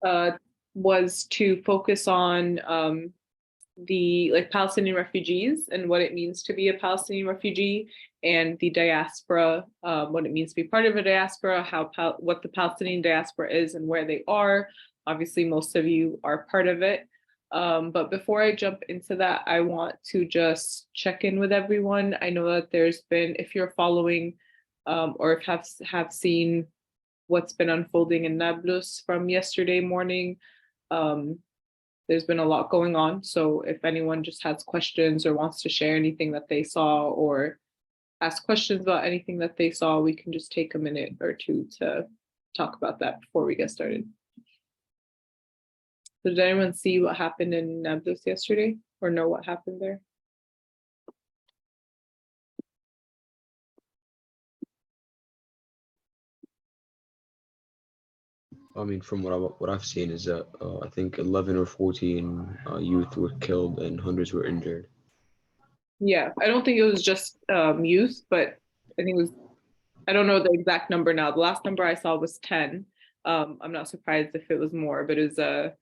uh, was to focus on the Palestinian refugees and what it means to be a Palestinian refugee, and the diaspora, what it means to be part of a diaspora, what the Palestinian diaspora is and where they are. Obviously, most of you are part of it. But before I jump into that, I want to just check in with everyone. I know that there's been, if you're following or if have seen what's been unfolding in Nablus from yesterday morning, there's been a lot going on. So if anyone just has questions or wants to share anything that they saw or ask questions about anything that they saw, we can just take a minute or two to talk about that before we get started. Did anyone see what happened in Nablus yesterday or know what happened there? I mean, from what I've seen is that I think 11 or 14 youth were killed and hundreds were injured. Yeah, I don't think it was just youth, but I think it was, I don't know the exact number now. The last number I saw was 10. I'm not surprised if it was more, but it was I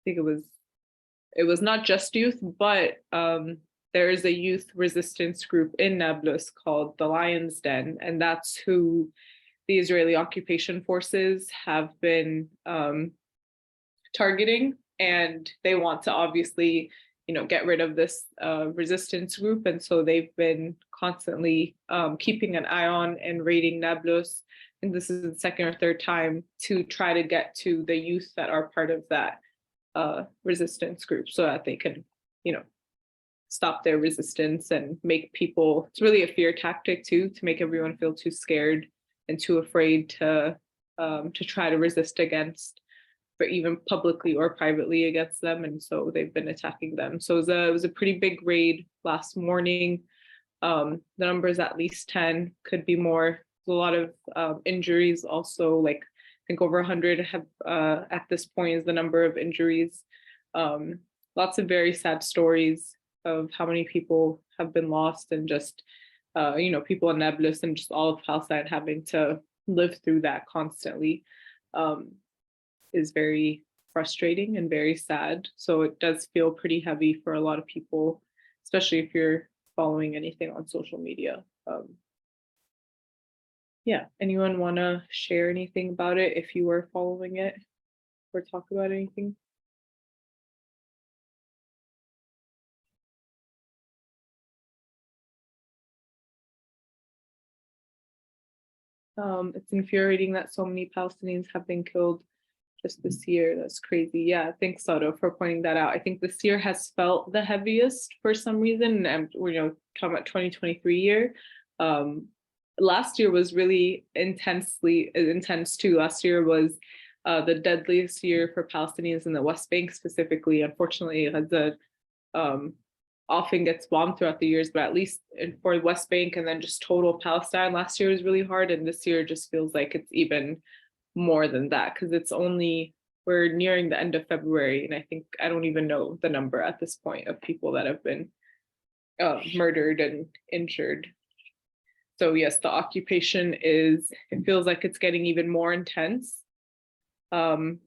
think it was not just youth, but there is a youth resistance group in Nablus called the Lion's Den, and that's who the Israeli occupation forces have been targeting, and they want to obviously, get rid of this resistance group, and so they've been constantly keeping an eye on and raiding Nablus. And this is the second or third time to try to get to the youth that are part of that resistance group, so that they can, stop their resistance and make people. It's really a fear tactic too, to make everyone feel too scared and too afraid to try to resist against, or even publicly or privately against them. And so they've been attacking them. So it was a pretty big raid last morning. The number is at least 10, could be more. A lot of injuries also, like I think over 100 have at this point is the number of injuries. Lots of very sad stories of how many people have been lost, and just people in Nablus and just all of Palestine having to live through that constantly is very frustrating and very sad. So it does feel pretty heavy for a lot of people, especially if you're following anything on social media. Yeah, anyone want to share anything about it if you were following it or talk about anything? It's infuriating that so many Palestinians have been killed just this year. That's crazy. Yeah, thanks, Soto, for pointing that out. I think this year has felt the heaviest for some reason. And talking about 2023 year. Last year was really intense too. Last year was the deadliest year for Palestinians in the West Bank specifically. Unfortunately, Gaza often gets bombed throughout the years, but at least for West Bank and then just total Palestine, last year was really hard. And this year just feels like it's even more than that, because we're nearing the end of February, and I think I don't even know the number at this point of people that have been murdered and injured. So yes, the occupation it feels like it's getting even more intense. But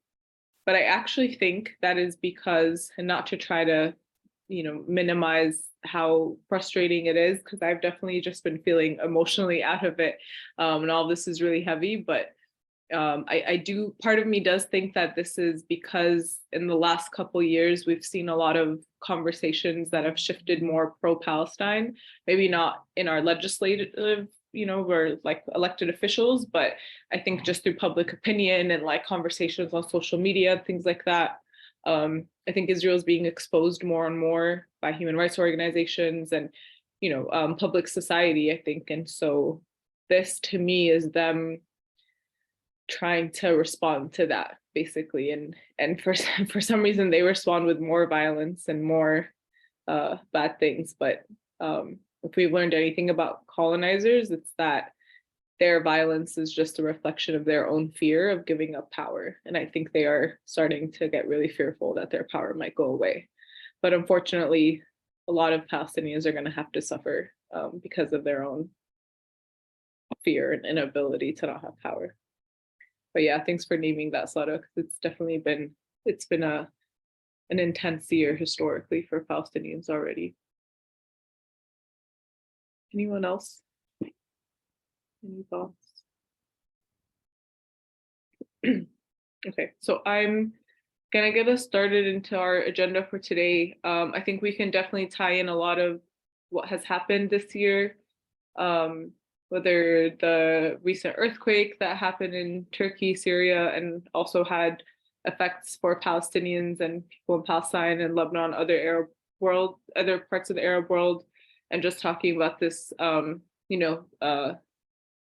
I actually think that is because, and not to try to, minimize how frustrating it is, because I've definitely just been feeling emotionally out of it. And all this is really heavy, but part of me does think that this is because in the last couple years, we've seen a lot of conversations that have shifted more pro-Palestine, maybe not in our legislative, we're like elected officials, but I think just through public opinion and like conversations on social media, things like that. I think Israel is being exposed more and more by human rights organizations and, public society, I think. And so this to me is them trying to respond to that basically, and for some reason they respond with more violence and more bad things. But if we've learned anything about colonizers, it's that their violence is just a reflection of their own fear of giving up power, and I think they are starting to get really fearful that their power might go away. But unfortunately, a lot of Palestinians are going to have to suffer because of their own fear and inability to not have power. But yeah, thanks for naming that, Sada, because it's been an intense year historically for Palestinians already. Anyone else? Any thoughts? Okay, so I'm gonna get us started into our agenda for today. I think we can definitely tie in a lot of what has happened this year, whether the recent earthquake that happened in Turkey, Syria, and also had effects for Palestinians and people in Palestine and Lebanon, other parts of the Arab world, and just talking about this,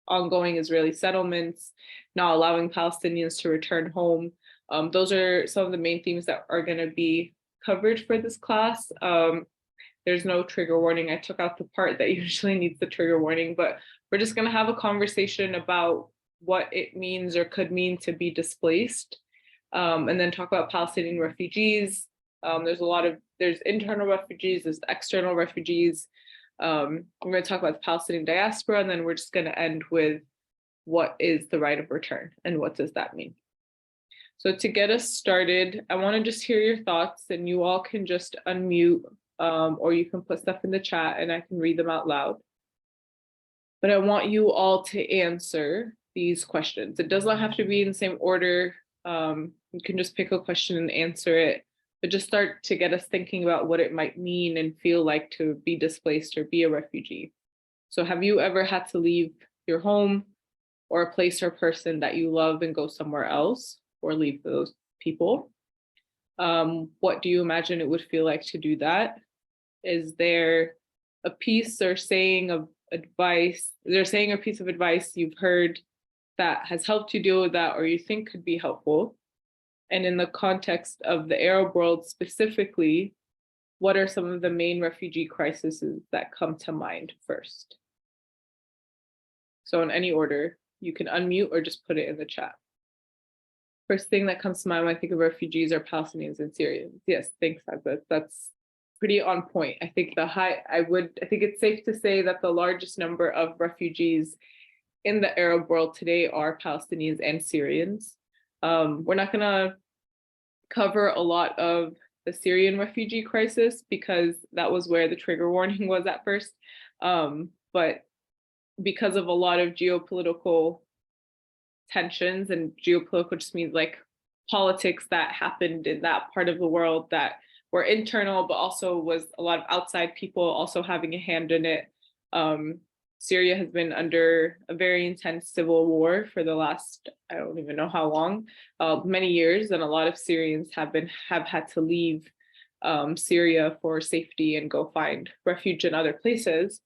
ongoing Israeli settlements, not allowing Palestinians to return home. Those are some of the main themes that are going to be covered for this class. There's no trigger warning. I took out the part that usually needs the trigger warning, but we're just going to have a conversation about what it means or could mean to be displaced, and then talk about Palestinian refugees. There's internal refugees, there's external refugees. We're going to talk about the Palestinian diaspora, and then we're just going to end with what is the right of return and what does that mean. So to get us started, I want to just hear your thoughts, and you all can just unmute, or you can put stuff in the chat and I can read them out loud. But I want you all to answer these questions. It does not have to be in the same order. You can just pick a question and answer it, but just start to get us thinking about what it might mean and feel like to be displaced or be a refugee. So have you ever had to leave your home or a place or person that you love and go somewhere else, or leave those people? What do you imagine it would feel like to do that? Is there a piece or saying of advice, a piece of advice you've heard that has helped you deal with that or you think could be helpful? And in the context of the Arab world specifically, what are some of the main refugee crises that come to mind first? So in any order, you can unmute or just put it in the chat. First thing that comes to mind when I think of refugees are Palestinians and Syrians. Yes, thanks, Agba. That's pretty on point. I think it's safe to say that the largest number of refugees in the Arab world today are Palestinians and Syrians. We're not gonna cover a lot of the Syrian refugee crisis because that was where the trigger warning was at first. But because of a lot of geopolitical tensions, and geopolitical just means like politics that happened in that part of the world that were internal, but also was a lot of outside people also having a hand in it. Syria has been under a very intense civil war for the last, I don't even know how long, many years, and a lot of Syrians have had to leave Syria for safety and go find refuge in other places.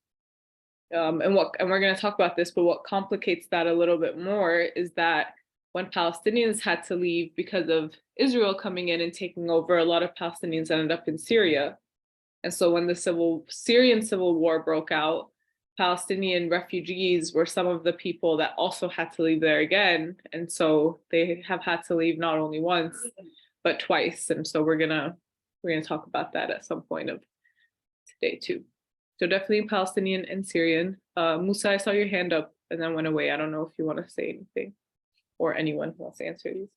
And we're going to talk about this, but what complicates that a little bit more is that when Palestinians had to leave because of Israel coming in and taking over, a lot of Palestinians ended up in Syria. And so when the Syrian civil war broke out, Palestinian refugees were some of the people that also had to leave there again. And so they have had to leave not only once, but twice. And so we're gonna talk about that at some point of today too. So definitely Palestinian and Syrian. Musa, I saw your hand up and then went away. I don't know if you want to say anything, or anyone who wants to answer these.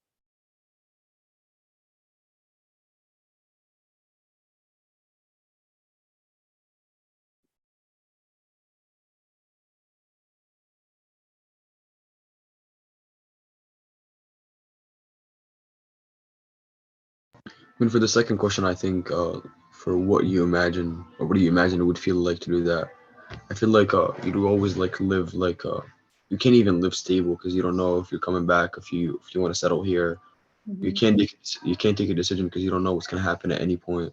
I mean, for the second question, I think for what you imagine, or what do you imagine it would feel like to do that? I feel like you'd always like live like you can't even live stable because you don't know if you're coming back, if you want to settle here. You can't take a decision because you don't know what's gonna happen at any point.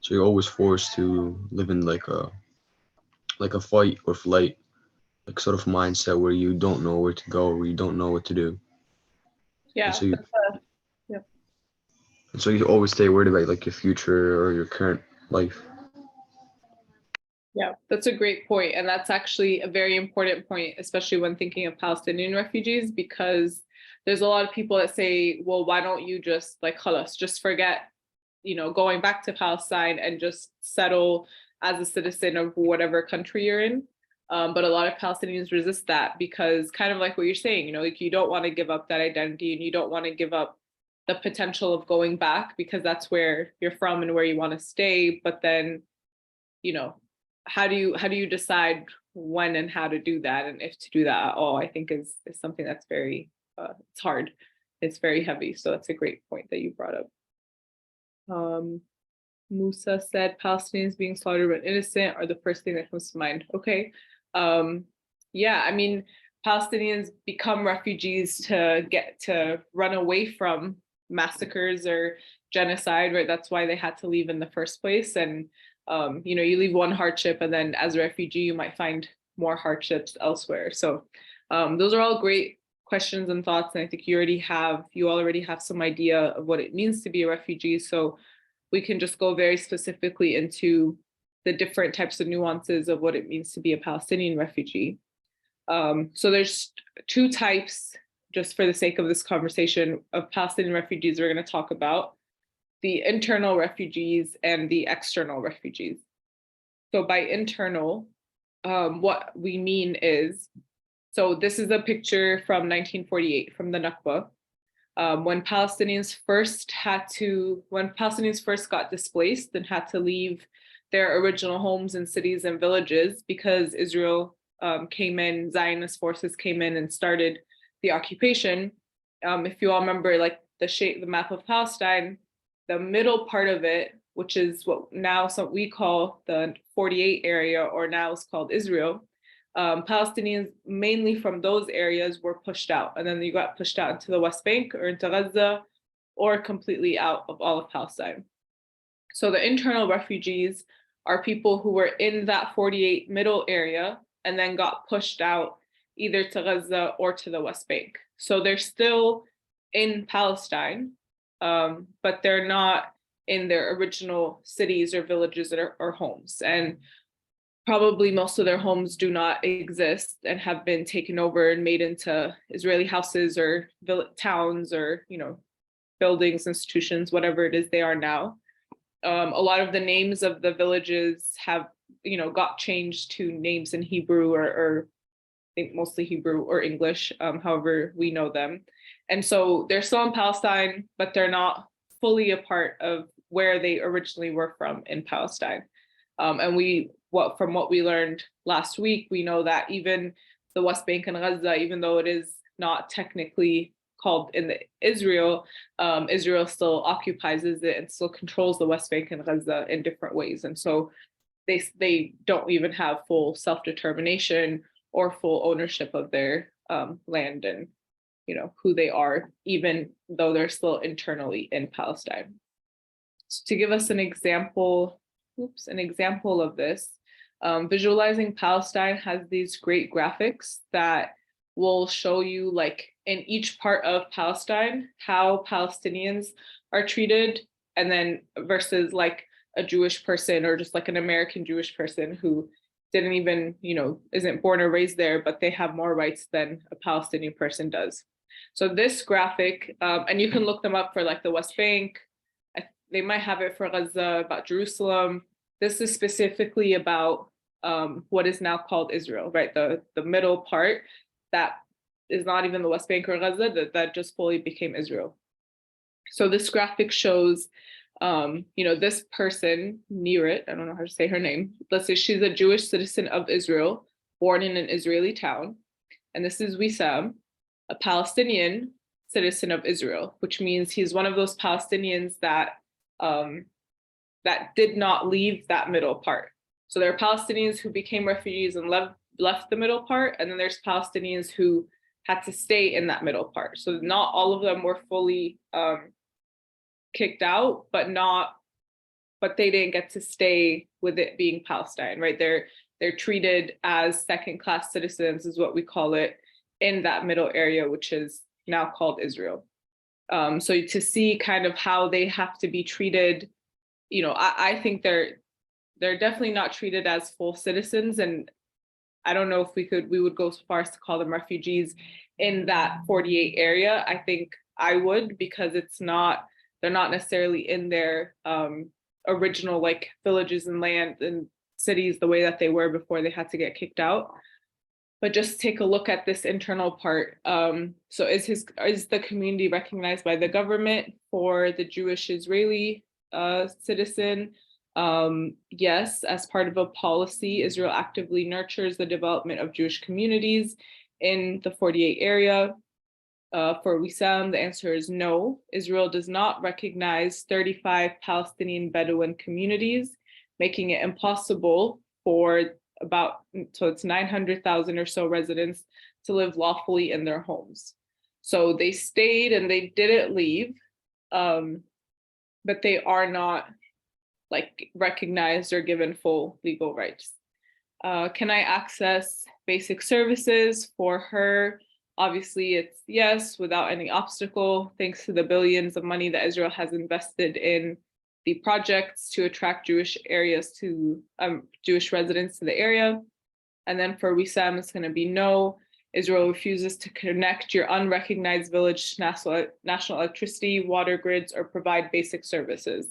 So you're always forced to live in like a fight or flight, like sort of mindset where you don't know where to go, where you don't know what to do. Yeah. And so you always stay worried about like your future or your current life. Yeah, that's a great point. And that's actually a very important point, especially when thinking of Palestinian refugees, because there's a lot of people that say, well, why don't you just like, khalas, just forget, going back to Palestine and just settle as a citizen of whatever country you're in. But a lot of Palestinians resist that because kind of like what you're saying, like you don't want to give up that identity and you don't want to give up the potential of going back because that's where you're from and where you want to stay. But then, how do you decide when and how to do that and if to do that at all? I think is something that's very it's hard. It's very heavy. So that's a great point that you brought up. Musa said Palestinians being slaughtered but innocent are the first thing that comes to mind. Okay. Yeah, I mean, Palestinians become refugees to run away from massacres or genocide, right? That's why they had to leave in the first place. And, you leave one hardship and then as a refugee, you might find more hardships elsewhere. So those are all great questions and thoughts. And I think you all already have some idea of what it means to be a refugee. So we can just go very specifically into the different types of nuances of what it means to be a Palestinian refugee. So there's two types, just for the sake of this conversation, of Palestinian refugees we're going to talk about: the internal refugees and the external refugees. So by internal, what we mean is, so this is a picture from 1948 from the Nakba. When Palestinians first got displaced and had to leave their original homes and cities and villages because Israel came in, Zionist forces came in and started the occupation. If you all remember, like the map of Palestine, the middle part of it, which is what now we call the 48 area, or now is called Israel, Palestinians mainly from those areas were pushed out, and then you got pushed out into the West Bank or into Gaza, or completely out of all of Palestine. So the internal refugees are people who were in that 48 middle area and then got pushed out either to Gaza or to the West Bank. So they're still in Palestine, but they're not in their original cities or villages or homes. And probably most of their homes do not exist and have been taken over and made into Israeli houses or towns or, buildings, institutions, whatever it is they are now. A lot of the names of the villages have, got changed to names in Hebrew or I think mostly Hebrew or English, however we know them. And so they're still in Palestine, but they're not fully a part of where they originally were from in Palestine. And from what we learned last week, we know that even the West Bank and Gaza, even though it is not technically called in the Israel, Israel still occupies it and still controls the West Bank and Gaza in different ways. And so they don't even have full self-determination or full ownership of their land and who they are, even though they're still internally in Palestine. So to give us an example of this, Visualizing Palestine has these great graphics that will show you, like, in each part of Palestine, how Palestinians are treated, and then versus like a Jewish person or just like an American Jewish person who didn't even, isn't born or raised there, but they have more rights than a Palestinian person does. So this graphic, and you can look them up for like the West Bank, they might have it for Gaza, about Jerusalem. This is specifically about what is now called Israel, right? The middle part that is not even the West Bank or Gaza, that just fully became Israel. So this graphic shows, this person, Nirit, I don't know how to say her name. Let's say she's a Jewish citizen of Israel, born in an Israeli town. And this is Wissam, a Palestinian citizen of Israel, which means he's one of those Palestinians that did not leave that middle part. So there are Palestinians who became refugees and left the middle part, and then there's Palestinians who had to stay in that middle part. So not all of them were fully kicked out, but they didn't get to stay with it being Palestine, right? They're treated as second-class citizens, is what we call it, in that middle area, which is now called Israel. So to see kind of how they have to be treated, I think they're definitely not treated as full citizens. And I don't know if we would go so far as to call them refugees in that 48 area. I think I would, because they're not necessarily in their original like villages and land and cities the way that they were before they had to get kicked out. But just take a look at this internal part. So is the community recognized by the government for the Jewish Israeli citizen? Yes, as part of a policy, Israel actively nurtures the development of Jewish communities in the 48 area. For Wissam, the answer is no. Israel does not recognize 35 Palestinian Bedouin communities, making it impossible for so it's 900,000 or so residents to live lawfully in their homes. So they stayed and they didn't leave, but they are not like recognized or given full legal rights. Can I access basic services for her? Obviously, it's yes, without any obstacle, thanks to the billions of money that Israel has invested in the projects to attract Jewish residents to the area. And then for Wissam, it's going to be no. Israel refuses to connect your unrecognized village to national electricity, water grids, or provide basic services.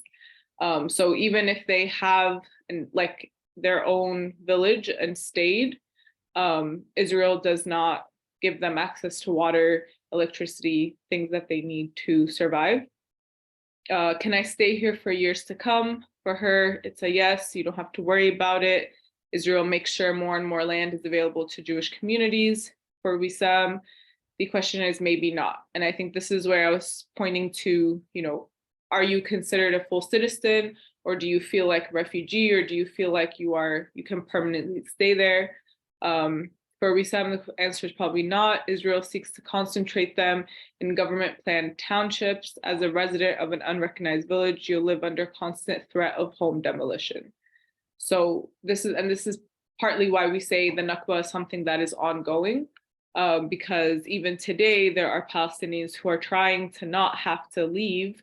So even if they have like their own village and stayed, Israel does not give them access to water, electricity, things that they need to survive. Can I stay here for years to come? For her, it's a yes, you don't have to worry about it. Israel makes sure more and more land is available to Jewish communities. For Wissam, the question is maybe not. And I think this is where I was pointing to, are you considered a full citizen, or do you feel like a refugee, or do you feel like you can permanently stay there? For Wissam, the answer is probably not. Israel seeks to concentrate them in government planned townships. As a resident of an unrecognized village, you'll live under constant threat of home demolition. So this is partly why we say the Nakba is something that is ongoing, because even today there are Palestinians who are trying to not have to leave,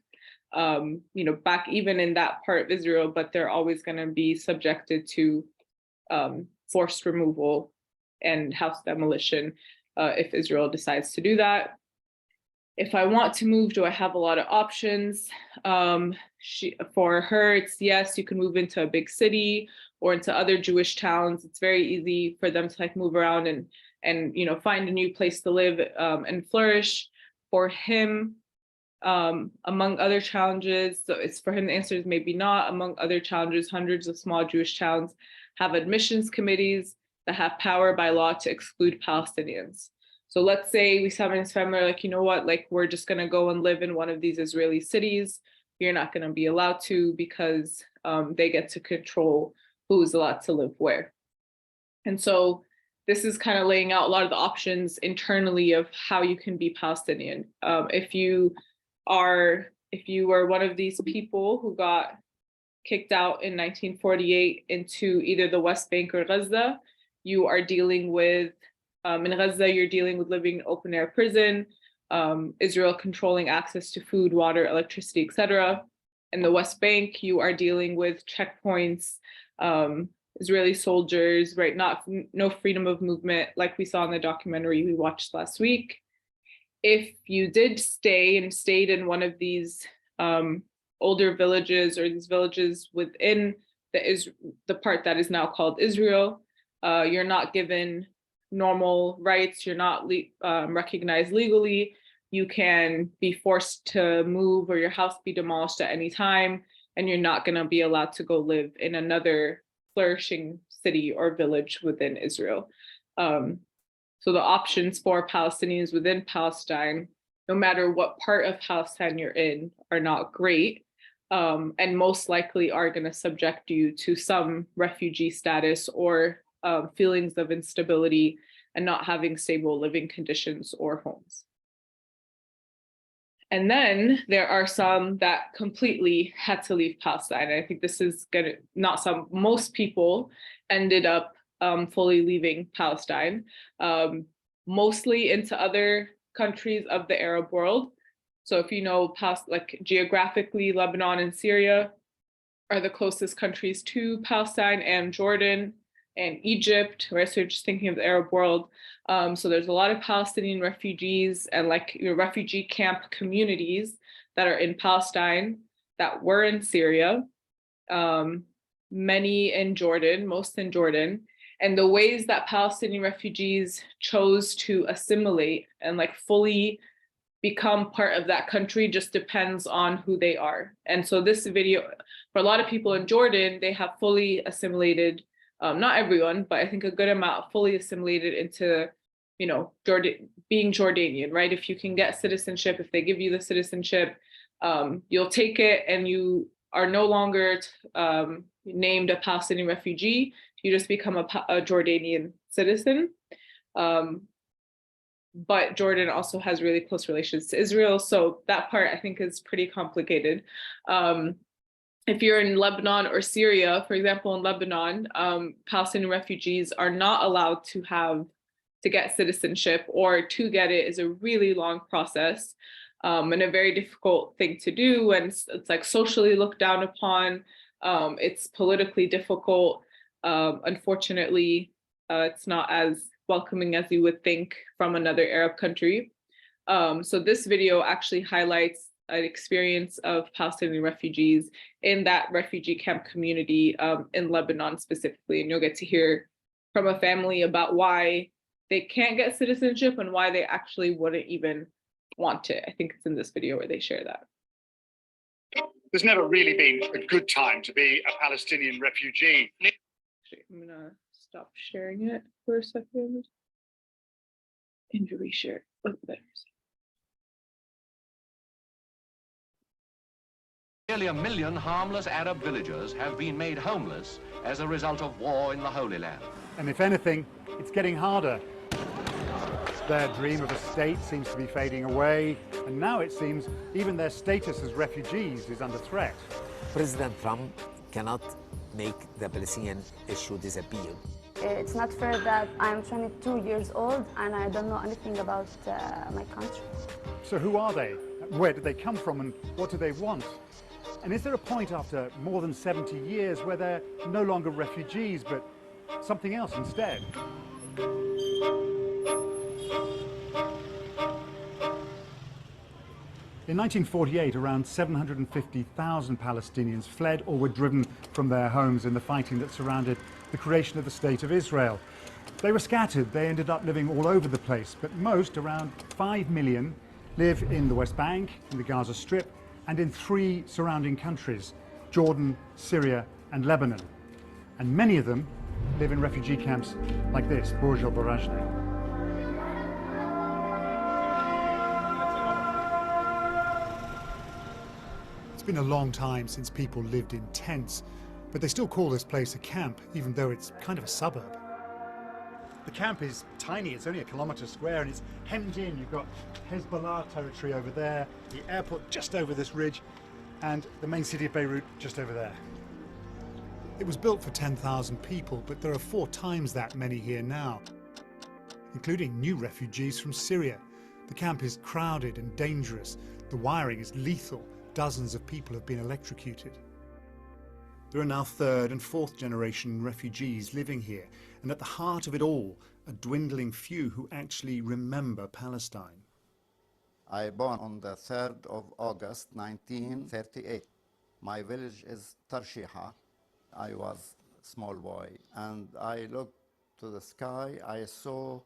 back even in that part of Israel, but they're always going to be subjected to forced removal and house demolition if Israel decides to do that. If I want to move, do I have a lot of options? For her, it's yes, you can move into a big city or into other Jewish towns. It's very easy for them to move around and find a new place to live and flourish. For him, among other challenges, so it's for him, the answer is maybe not. Among other challenges, hundreds of small Jewish towns have admissions committees that have power by law to exclude Palestinians. So let's say Wissam and his family are like, you know what, we're just going to go and live in one of these Israeli cities. You're not going to be allowed to, because they get to control who's allowed to live where. And so this is kind of laying out a lot of the options internally of how you can be Palestinian. If you were one of these people who got kicked out in 1948 into either the West Bank or Gaza, you are dealing with, in Gaza, you're dealing with living in open air prison, Israel controlling access to food, water, electricity, etc. In the West Bank, you are dealing with checkpoints, Israeli soldiers, right? No freedom of movement, like we saw in the documentary we watched last week. If you did stayed in one of these older villages, or these villages within the part that is now called Israel, you're not given normal rights, you're not recognized legally, you can be forced to move or your house be demolished at any time, and you're not going to be allowed to go live in another flourishing city or village within Israel. So the options for Palestinians within Palestine, no matter what part of Palestine you're in, are not great, and most likely are going to subject you to some refugee status or feelings of instability and not having stable living conditions or homes. And then there are some that completely had to leave Palestine. I think this is most people ended up fully leaving Palestine, mostly into other countries of the Arab world. So if you know, geographically, Lebanon and Syria are the closest countries to Palestine, and Jordan and Egypt, right? So you're just thinking of the Arab world. So there's a lot of Palestinian refugees and refugee camp communities that are in Palestine that were in Syria. many in Jordan, most in Jordan. And the ways that Palestinian refugees chose to assimilate and like fully become part of that country just depends on who they are. And so this video, for a lot of people in Jordan, they have fully assimilated, not everyone, but I think a good amount fully assimilated into, you know, being Jordanian, right? If you can get citizenship, if they give you the citizenship, you'll take it, and you are no longer named a Palestinian refugee. You just become a Jordanian citizen. But Jordan also has really close relations to Israel. So that part I think is pretty complicated. If you're in Lebanon or Syria, for example, in Lebanon, Palestinian refugees are not allowed to get citizenship, or to get it is a really long process, and a very difficult thing to do. And it's like socially looked down upon. It's politically difficult. Unfortunately, it's not as welcoming as you would think from another Arab country. So this video actually highlights an experience of Palestinian refugees in that refugee camp community in Lebanon specifically. And you'll get to hear from a family about why they can't get citizenship and why they actually wouldn't even want it. I think it's in this video where they share that. There's never really been a good time to be a Palestinian refugee. Actually, I'm gonna stop sharing it for a second and reshare it. Oh, there. Nearly 1 million harmless Arab villagers have been made homeless as a result of war in the Holy Land. And if anything, it's getting harder. Their dream of a state seems to be fading away, and now it seems even their status as refugees is under threat. President Trump cannot make the Palestinian issue disappear. It's not fair that I'm 22 years old and I don't know anything about my country. So who are they? Where did they come from, and what do they want? And is there a point after more than 70 years where they're no longer refugees, but something else instead? In 1948, around 750,000 Palestinians fled or were driven from their homes in the fighting that surrounded the creation of the State of Israel. They were scattered. They ended up living all over the place, but most, around 5 million, live in the West Bank, in the Gaza Strip, and in 3 surrounding countries, Jordan, Syria, and Lebanon. And many of them live in refugee camps like this, Burj al Barajneh. It's been a long time since people lived in tents, but they still call this place a camp, even though it's kind of a suburb. The camp is tiny, it's only 1 kilometre square, and it's hemmed in. You've got Hezbollah territory over there, the airport just over this ridge, and the main city of Beirut just over there. It was built for 10,000 people, but there are 4 times that many here now, including new refugees from Syria. The camp is crowded and dangerous. The wiring is lethal. Dozens of people have been electrocuted. There are now 3rd and 4th generation refugees living here, and at the heart of it all, a dwindling few who actually remember Palestine. I born on the 3rd of August 1938. My village is Tarshiha. I was a small boy, and I looked to the sky. I saw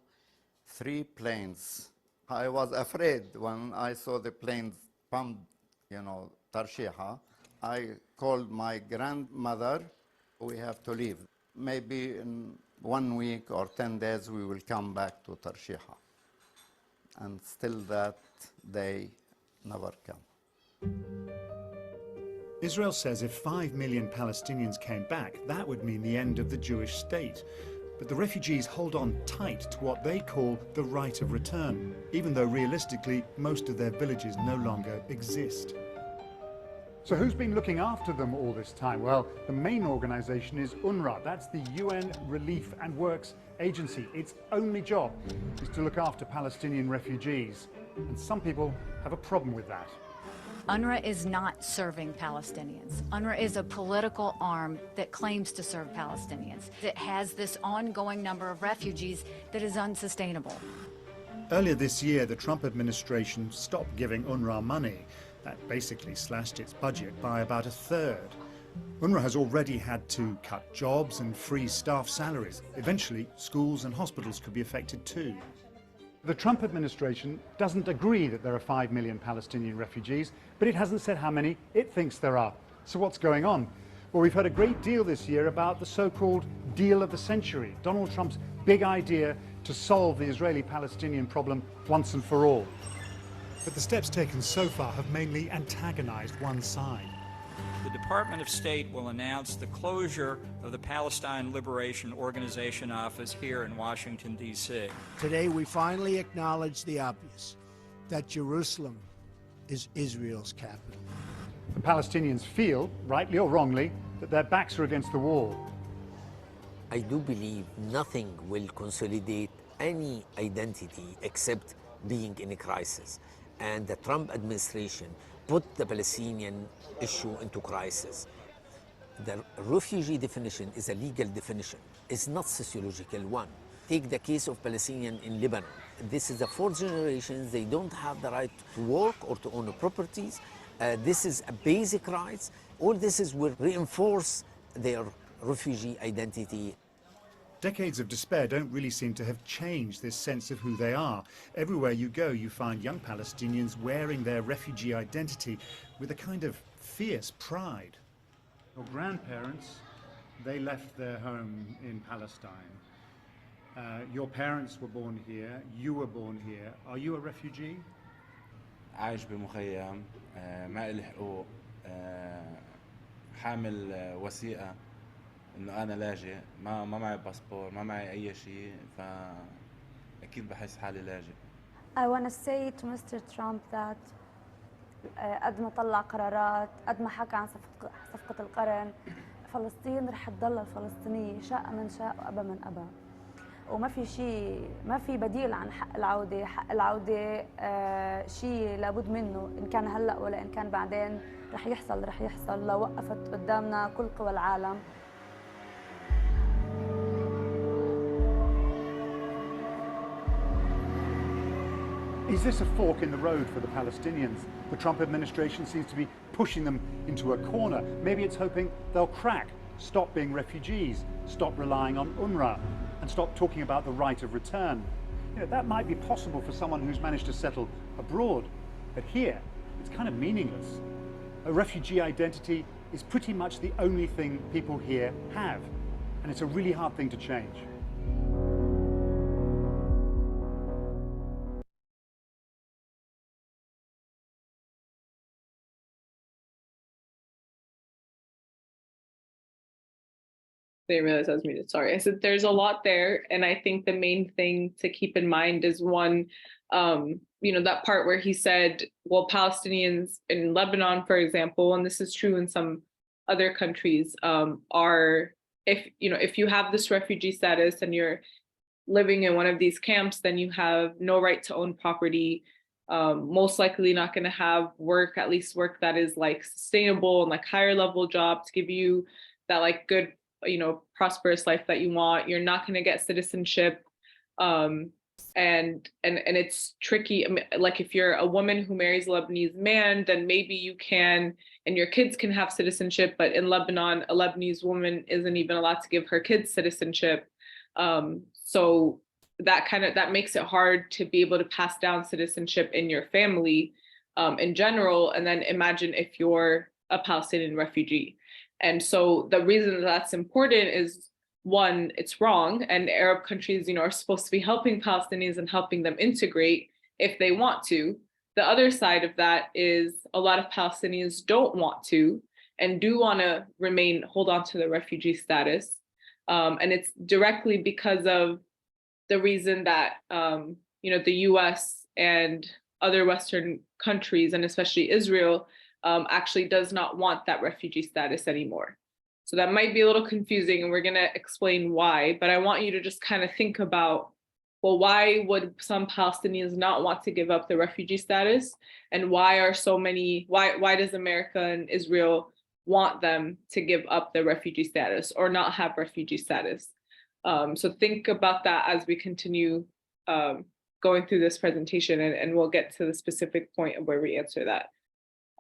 3 planes. I was afraid when I saw the planes bombed, Tarshiha. I called my grandmother. We have to leave. Maybe in 1 week or 10 days we will come back to Tarshiha. And still that day never come. Israel says if 5 million Palestinians came back, that would mean the end of the Jewish state. But the refugees hold on tight to what they call the right of return, even though realistically most of their villages no longer exist. So who's been looking after them all this time? Well, the main organisation is UNRWA. That's the UN Relief and Works Agency. Its only job is to look after Palestinian refugees. And some people have a problem with that. UNRWA is not serving Palestinians. UNRWA is a political arm that claims to serve Palestinians. It has this ongoing number of refugees that is unsustainable. Earlier this year, the Trump administration stopped giving UNRWA money. That basically slashed its budget by about 1/3. UNRWA has already had to cut jobs and freeze staff salaries. Eventually, schools and hospitals could be affected too. The Trump administration doesn't agree that there are 5 million Palestinian refugees, but it hasn't said how many it thinks there are. So what's going on? Well, we've heard a great deal this year about the so-called deal of the century, Donald Trump's big idea to solve the Israeli-Palestinian problem once and for all. But the steps taken so far have mainly antagonized one side. The Department of State will announce the closure of the Palestine Liberation Organization office here in Washington, D.C. Today, we finally acknowledge the obvious, that Jerusalem is Israel's capital. The Palestinians feel, rightly or wrongly, that their backs are against the wall. I do believe nothing will consolidate any identity except being in a crisis. And the Trump administration put the Palestinian issue into crisis. The refugee definition is a legal definition. It's not sociological one. Take the case of Palestinians in Lebanon. This is the fourth generation. They don't have the right to work or to own properties. This is a basic rights. All this will reinforce their refugee identity. Decades of despair don't really seem to have changed this sense of who they are. Everywhere you go, you find young Palestinians wearing their refugee identity with a kind of fierce pride. Your grandparents, they left their home in Palestine. Your parents were born here, you were born here. Are you a refugee? عايش بمخيم ما إلي حقوق حامل وثيقة إنه أنا لاجئ ما معي باسبور ما معي أي شيء فأكيد بحس حالي لاجئ. I want to say to Mr. Trump that قد ما طلع قرارات قد ما حكى عن صفقة القرن فلسطين رح تضل الفلسطينية شاء من شاء وأبى من أبى وما في شيء ما في بديل عن حق العودة. حق العودة شيء لابد منه إن كان هلأ ولا إن كان بعدين رح يحصل لو وقفت قدامنا كل قوى العالم. Is this a fork in the road for the Palestinians? The Trump administration seems to be pushing them into a corner. Maybe it's hoping they'll crack, stop being refugees, stop relying on UNRWA, and stop talking about the right of return. You know, that might be possible for someone who's managed to settle abroad, but here, it's kind of meaningless. A refugee identity is pretty much the only thing people here have, and it's a really hard thing to change. Didn't realize I was muted. Sorry. I said there's a lot there. And I think the main thing to keep in mind is one, that part where he said, well, Palestinians in Lebanon, for example, and this is true in some other countries, are, if you have this refugee status and you're living in one of these camps, then you have no right to own property, most likely not going to have work, at least work that is like sustainable and like higher level job to give you that like good prosperous life that you want. You're not going to get citizenship. And it's tricky. I mean, like if you're a woman who marries a Lebanese man, then maybe you can, and your kids can have citizenship. But in Lebanon, a Lebanese woman isn't even allowed to give her kids citizenship. So that makes it hard to be able to pass down citizenship in your family in general. And then imagine if you're a Palestinian refugee. And so the reason that's important is, one, it's wrong, and Arab countries, are supposed to be helping Palestinians and helping them integrate if they want to. The other side of that is a lot of Palestinians don't want to and do want to hold on to the refugee status. And it's directly because of the reason that, the US and other Western countries, and especially Israel, actually does not want that refugee status anymore. So that might be a little confusing, and we're going to explain why, but I want you to just kind of think about, well, why would some Palestinians not want to give up the refugee status? And why does America and Israel want them to give up the refugee status or not have refugee status? So think about that as we continue going through this presentation, and we'll get to the specific point of where we answer that.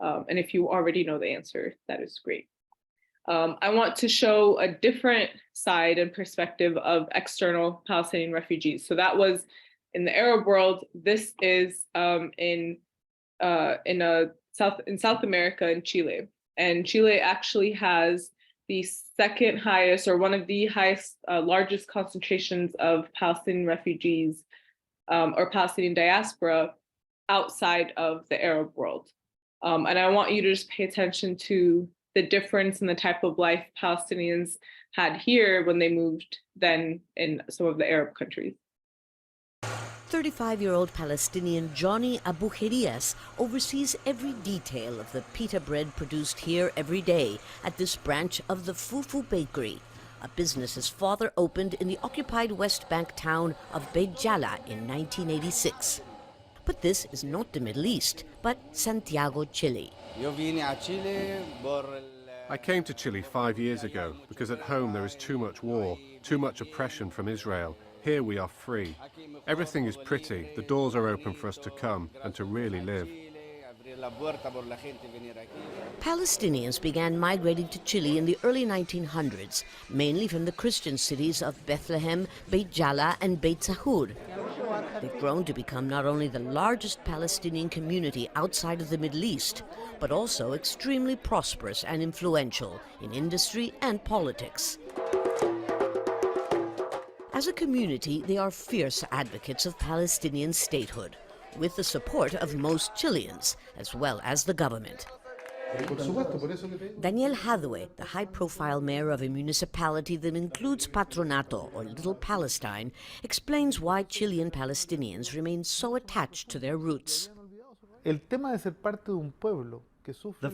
And if you already know the answer, that is great. I want to show a different side and perspective of external Palestinian refugees. So that was in the Arab world. This is in South America, in Chile. And Chile actually has the second highest, or one of the highest, largest concentrations of Palestinian refugees or Palestinian diaspora outside of the Arab world. And I want you to just pay attention to the difference in the type of life Palestinians had here when they moved then in some of the Arab countries. 35-year-old Palestinian Johnny Abu Kherias oversees every detail of the pita bread produced here every day at this branch of the Fufu Bakery, a business his father opened in the occupied West Bank town of Beit Jala in 1986. But this is not the Middle East, but Santiago, Chile. I came to Chile 5 years ago because at home there is too much war, too much oppression from Israel. Here we are free. Everything is pretty. The doors are open for us to come and to really live. Palestinians began migrating to Chile in the early 1900s, mainly from the Christian cities of Bethlehem, Beit Jala, and Beit Sahur. They've grown to become not only the largest Palestinian community outside of the Middle East, but also extremely prosperous and influential in industry and politics. As a community, they are fierce advocates of Palestinian statehood, with the support of most Chileans, as well as the government. Daniel Hathaway, the high-profile mayor of a municipality that includes Patronato, or Little Palestine, explains why Chilean Palestinians remain so attached to their roots. The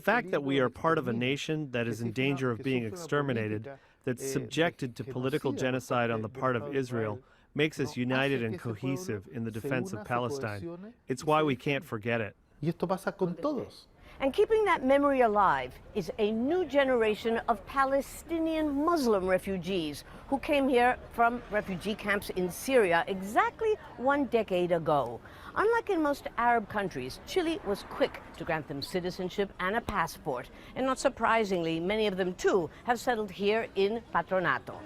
fact that we are part of a nation that is in danger of being exterminated, that's subjected to political genocide on the part of Israel, makes us united and cohesive in the defense of Palestine. It's why we can't forget it. And keeping that memory alive is a new generation of Palestinian Muslim refugees who came here from refugee camps in Syria exactly 1 decade ago. Unlike in most Arab countries, Chile was quick to grant them citizenship and a passport. And not surprisingly, many of them too have settled here in Patronato.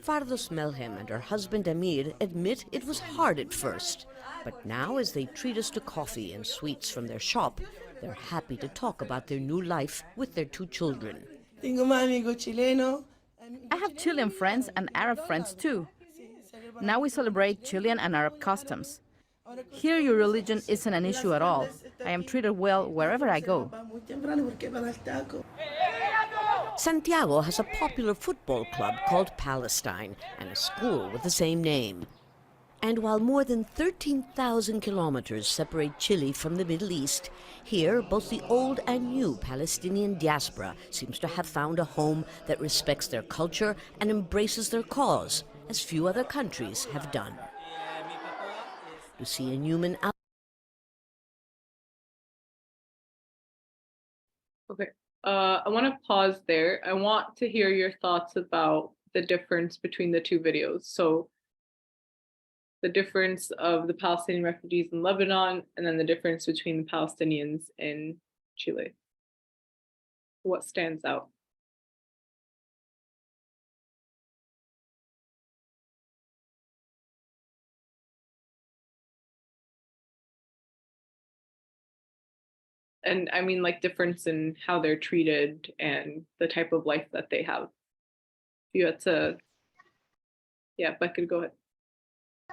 Fardos Melhem and her husband Amir admit it was hard at first. But now, as they treat us to coffee and sweets from their shop, they're happy to talk about their new life with their 2 children. I have Chilean friends and Arab friends too. Now we celebrate Chilean and Arab customs. Here your religion isn't an issue at all. I am treated well wherever I go. Santiago has a popular football club called Palestine and a school with the same name. And while more than 13,000 kilometers separate Chile from the Middle East, here both the old and new Palestinian diaspora seems to have found a home that respects their culture and embraces their cause, as few other countries have done. Lucia Newman. Okay, I want to pause there. I want to hear your thoughts about the difference between the 2 videos. So the difference of the Palestinian refugees in Lebanon, and then the difference between the Palestinians in Chile. What stands out? And I mean, like, difference in how they're treated and the type of life that they have. If you had to, yeah, if I could go ahead.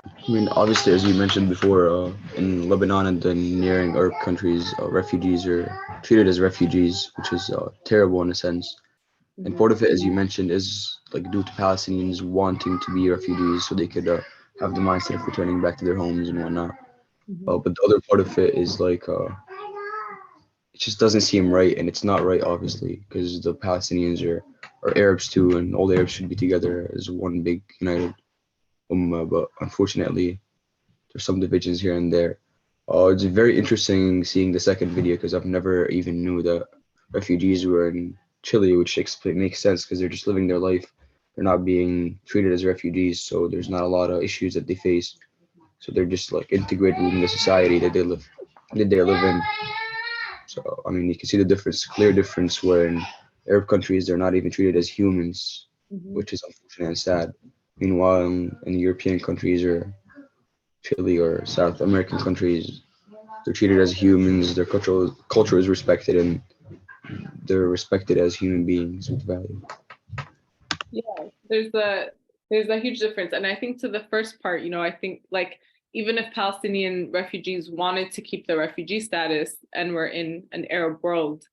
I mean, obviously, as you mentioned before, in Lebanon and the neighboring Arab countries, refugees are treated as refugees, which is terrible in a sense. And part of it, as you mentioned, is like due to Palestinians wanting to be refugees so they could have the mindset of returning back to their homes and whatnot. But the other part of it is like, it just doesn't seem right, and it's not right, obviously, because the Palestinians are Arabs too, and all the Arabs should be together as one big united ummah. But unfortunately, there's some divisions here and there. It's very interesting seeing the second video because I've never even knew that refugees were in Chile, which makes sense because they're just living their life. They're not being treated as refugees, so there's not a lot of issues that they face. So they're just like integrated in the society that they live in. So I mean, you can see the difference, clear difference, where in Arab countries, they're not even treated as humans, Mhm. which is unfortunate and sad. Meanwhile, in European countries or Chile or South American countries, they're treated as humans. Their culture is respected, and they're respected as human beings with value. Yeah, there's a huge difference. And I think to the first part, I think like even if Palestinian refugees wanted to keep the refugee status and were in an Arab world,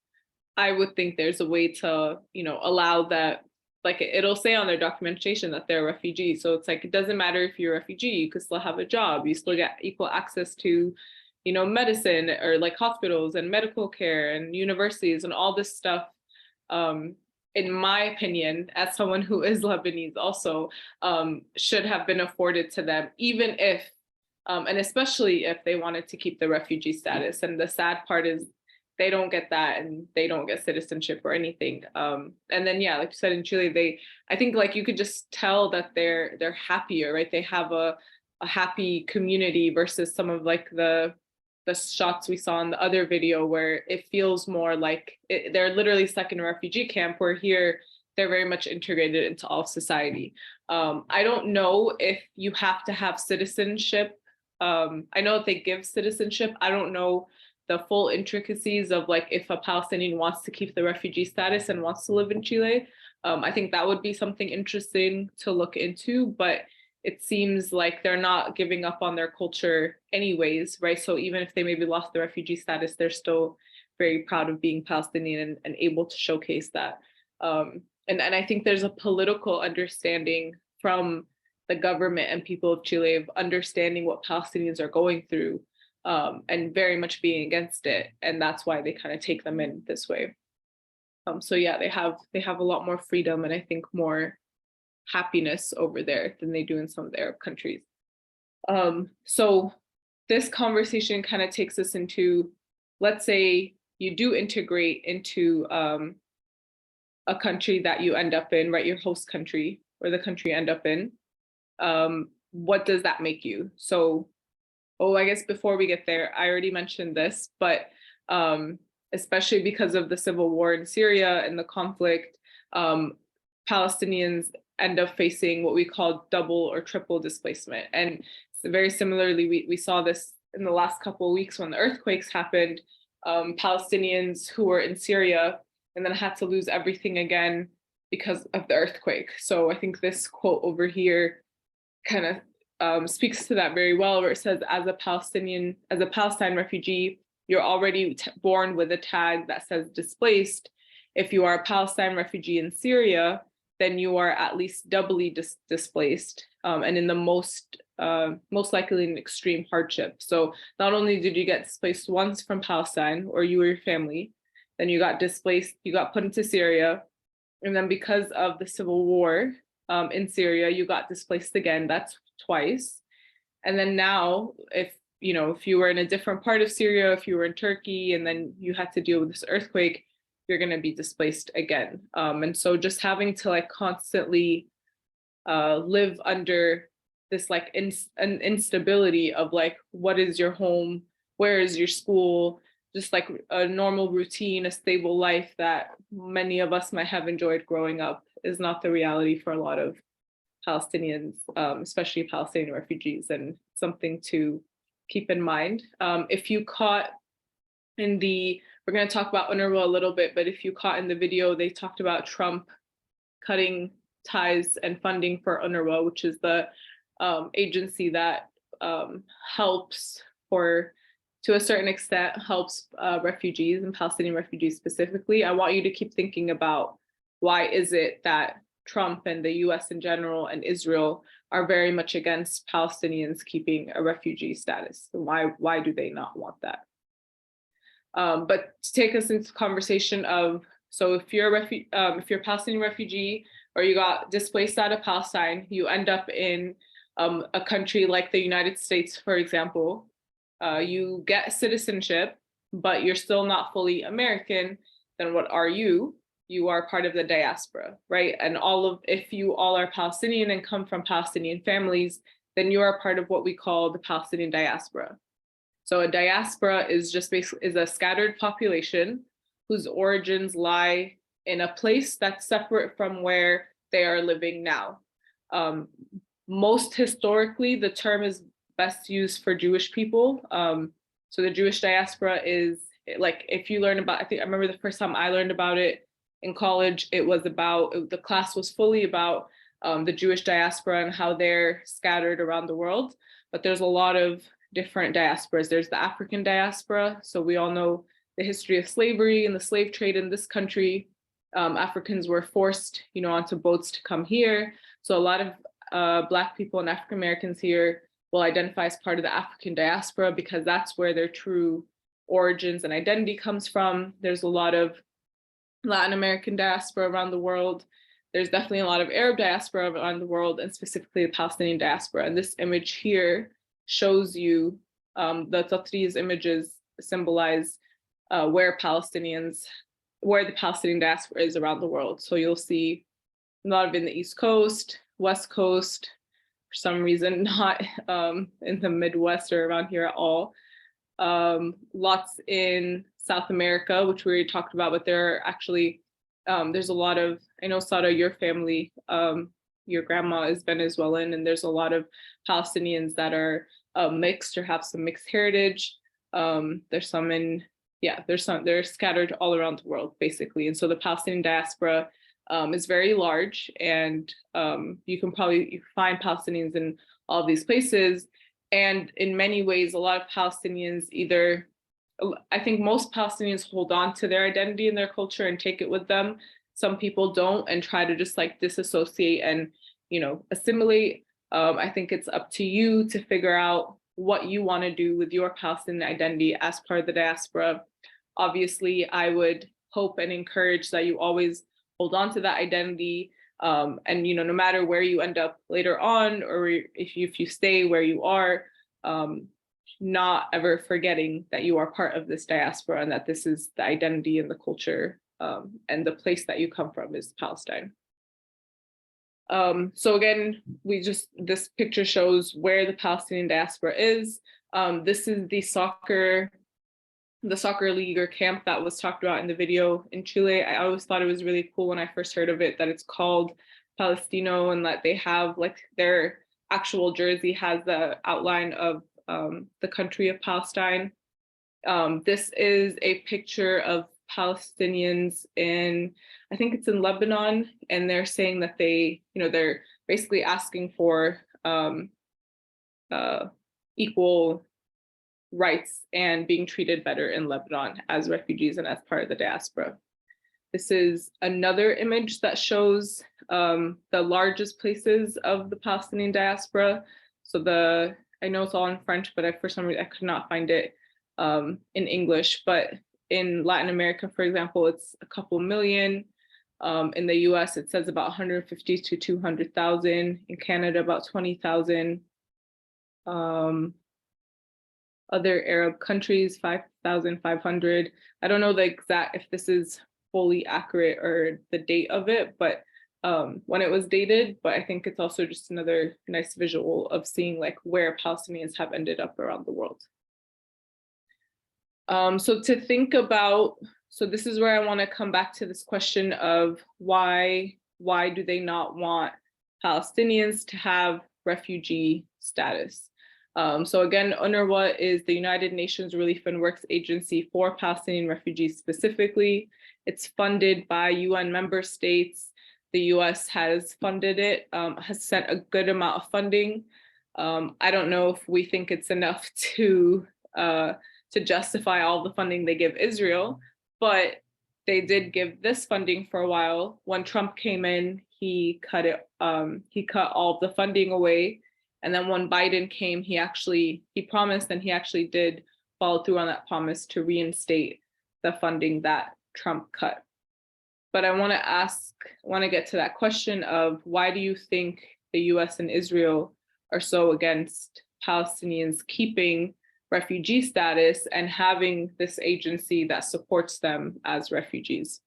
I would think there's a way to, allow that, like it'll say on their documentation that they're refugees. So it's like, it doesn't matter if you're a refugee, you could still have a job, you still get equal access to, medicine or like hospitals and medical care and universities and all this stuff. In my opinion, as someone who is Lebanese also, should have been afforded to them, even if, and especially if they wanted to keep the refugee status. And the sad part is they don't get that and they don't get citizenship or anything. And then, yeah, like you said in Chile, I think like you could just tell that they're happier, right? They have a happy community versus some of like the shots we saw in the other video where it feels more like they're literally stuck in a refugee camp, where here they're very much integrated into all society. I don't know if you have to have citizenship. I know that they give citizenship. I don't know the full intricacies of like if a Palestinian wants to keep the refugee status and wants to live in Chile. I think that would be something interesting to look into, but it seems like they're not giving up on their culture anyways, right? So even if they maybe lost the refugee status, they're still very proud of being Palestinian and able to showcase that. And I think there's a political understanding from the government and people of Chile of understanding what Palestinians are going through, and very much being against it. And that's why they kind of take them in this way. So yeah, they have a lot more freedom and I think more happiness over there than they do in some of the Arab countries. So this conversation kind of takes us into, let's say you do integrate into a country that you end up in, right? Your host country or the country you end up in. What does that make you? So, I guess before we get there, I already mentioned this, but especially because of the civil war in Syria and the conflict, Palestinians end up facing what we call double or triple displacement. And very similarly, we saw this in the last couple of weeks when the earthquakes happened. Palestinians who were in Syria and then had to lose everything again because of the earthquake. So I think this quote over here kind of speaks to that very well, where it says, as a Palestine refugee, you're already born with a tag that says displaced. If you are a Palestine refugee in Syria, then you are at least doubly displaced, and in the most likely in extreme hardship. So not only did you get displaced once from Palestine, or you or your family, then you got displaced, you got put into Syria, and then because of the civil war in Syria, you got displaced again. That's twice. And then now, if you were in a different part of Syria, if you were in Turkey, and then you had to deal with this earthquake, you're going to be displaced again. And so just having to like constantly live under this like an instability of like, what is your home? Where is your school? Just like a normal routine, a stable life that many of us might have enjoyed growing up is not the reality for a lot of Palestinians, especially Palestinian refugees, and something to keep in mind. If you caught in we're going to talk about UNRWA a little bit, but if you caught in the video, they talked about Trump cutting ties and funding for UNRWA, which is the agency that helps, to a certain extent, helps refugees and Palestinian refugees specifically. I want you to keep thinking about, why is it that Trump and the US in general and Israel are very much against Palestinians keeping a refugee status? Why do they not want that? But to take us into the conversation of, so if you're a Palestinian refugee or you got displaced out of Palestine, you end up in a country like the United States, for example, you get citizenship, but you're still not fully American, then what are you? You are part of the diaspora, right? And if you all are Palestinian and come from Palestinian families, then you are part of what we call the Palestinian diaspora. So a diaspora is just basically a scattered population whose origins lie in a place that's separate from where they are living now. Most historically, the term is best used for Jewish people. So the Jewish diaspora is like, if you learn about, I remember the first time I learned about it in college, it was about, the class was fully about the Jewish diaspora and how they're scattered around the world. But there's a lot of different diasporas. There's the African diaspora. So we all know the history of slavery and the slave trade in this country. Africans were forced, onto boats to come here. So a lot of Black people and African Americans here will identify as part of the African diaspora because that's where their true origins and identity comes from. There's a lot of Latin American diaspora around the world. There's definitely a lot of Arab diaspora around the world, and specifically the Palestinian diaspora. And this image here shows you the Tatriz images symbolize where the Palestinian diaspora is around the world. So you'll see a lot of in the East Coast, West Coast, for some reason, not in the Midwest or around here at all. Lots in South America, which we already talked about, but there are actually, there's a lot of, I know Sada, your family, your grandma is Venezuelan, and there's a lot of Palestinians that are mixed or have some mixed heritage. There's some they're scattered all around the world, basically. And so the Palestinian diaspora is very large, and you can probably find Palestinians in all these places. And in many ways, a lot of Palestinians I think most Palestinians hold on to their identity and their culture and take it with them. Some people don't and try to just like disassociate and, assimilate. I think it's up to you to figure out what you want to do with your Palestinian identity as part of the diaspora. Obviously, I would hope and encourage that you always hold on to that identity. And, no matter where you end up later on, or if you stay where you are, not ever forgetting that you are part of this diaspora and that this is the identity and the culture and the place that you come from is Palestine. So again, this picture shows where the Palestinian diaspora is. This is the soccer league or camp that was talked about in the video in Chile. I always thought it was really cool when I first heard of it that it's called Palestino and that they have like their actual jersey has the outline of the country of Palestine. This is a picture of Palestinians I think it's in Lebanon, and they're saying that they're basically asking for equal rights and being treated better in Lebanon as refugees and as part of the diaspora. This is another image that shows the largest places of the Palestinian diaspora. So I know it's all in French, but for some reason I could not find it in English. But in Latin America, for example, it's a couple million. In the US, it says about 150 to 200,000. In Canada, about 20,000. Other Arab countries, 5,500. I don't know the exact, if this is fully accurate or the date of it, but when it was dated, but I think it's also just another nice visual of seeing like where Palestinians have ended up around the world. So to think about, so this is where I want to come back to this question of why do they not want Palestinians to have refugee status? So again, UNRWA is the United Nations Relief and Works Agency for Palestinian refugees specifically. It's funded by UN member states. The US has funded it, has sent a good amount of funding. I don't know if we think it's enough to justify all the funding they give Israel, but they did give this funding for a while. When Trump came in, he cut all of the funding away. And then when Biden came, he promised, and he actually did follow through on that promise to reinstate the funding that Trump cut. But I want to get to that question of why do you think the US and Israel are so against Palestinians keeping refugee status and having this agency that supports them as refugees?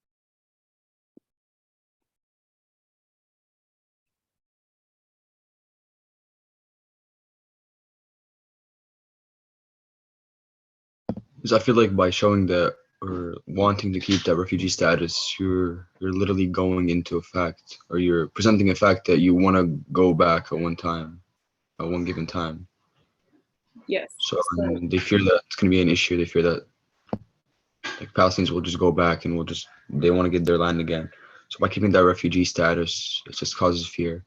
Because I feel like by showing that or wanting to keep that refugee status, you're literally going into a fact, or you're presenting a fact that you want to go back at one given time. Yes. So and they fear that it's going to be an issue. They fear that like Palestinians will just go back and they want to get their land again. So by keeping that refugee status, it just causes fear.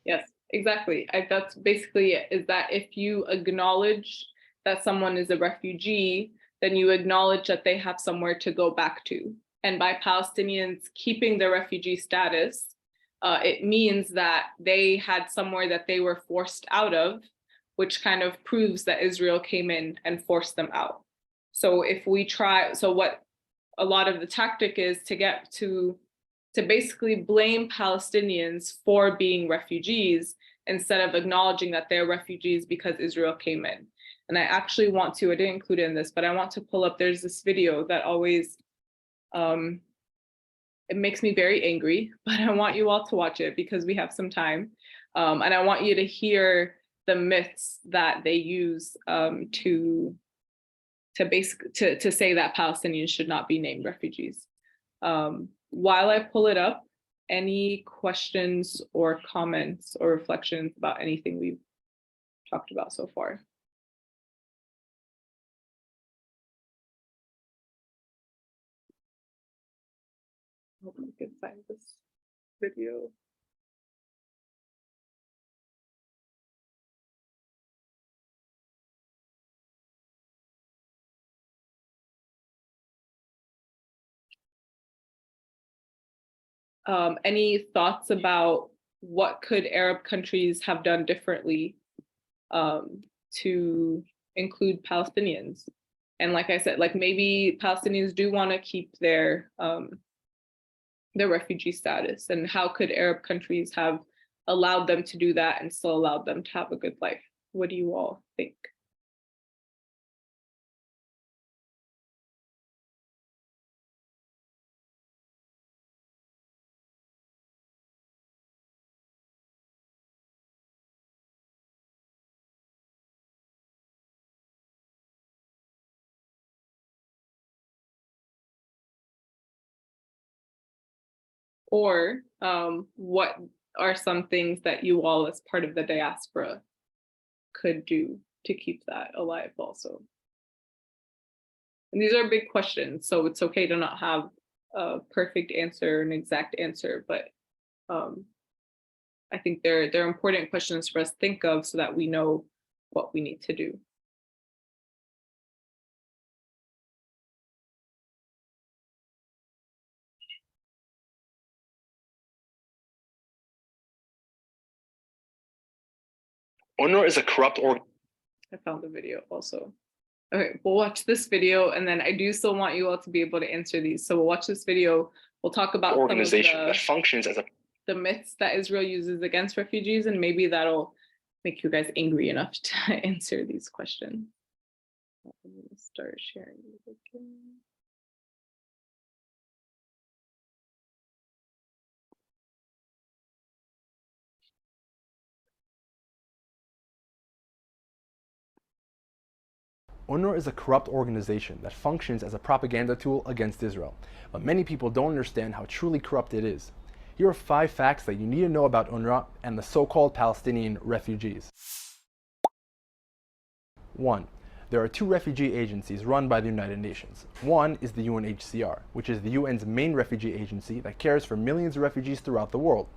Yes, exactly. That's basically it, is that if you acknowledge that someone is a refugee, then you acknowledge that they have somewhere to go back to. And by Palestinians keeping their refugee status, it means that they had somewhere that they were forced out of, which kind of proves that Israel came in and forced them out. So if we try, so what a lot of the tactic is to get to basically blame Palestinians for being refugees instead of acknowledging that they're refugees because Israel came in. And I actually want to, I didn't include it in this, but I want to pull up, there's this video that always, it makes me very angry, but I want you all to watch it because we have some time. And I want you to hear the myths that they use to say that Palestinians should not be named refugees. While I pull it up, any questions or comments or reflections about anything we've talked about so far? I hope you can find this video. Any thoughts about what could Arab countries have done differently to include Palestinians? And like I said, like maybe Palestinians do want to keep their refugee status, and how could Arab countries have allowed them to do that and still allowed them to have a good life? What do you all think? Or what are some things that you all as part of the diaspora could do to keep that alive also? And these are big questions, so it's okay to not have a perfect answer, an exact answer, but I think they're important questions for us to think of so that we know what we need to do. UNRWA is a corrupt I found the video also. Okay, we'll watch this video, and then I do still want you all to be able to answer these. So we'll watch this video. We'll talk about organization some of that functions as the myths that Israel uses against refugees, and maybe that'll make you guys angry enough to answer these questions. I'm gonna start sharing it again. UNRWA is a corrupt organization that functions as a propaganda tool against Israel, but many people don't understand how truly corrupt it is. Here are 5 facts that you need to know about UNRWA and the so-called Palestinian refugees. 1. There are 2 refugee agencies run by the United Nations. One is the UNHCR, which is the UN's main refugee agency that cares for millions of refugees throughout the world.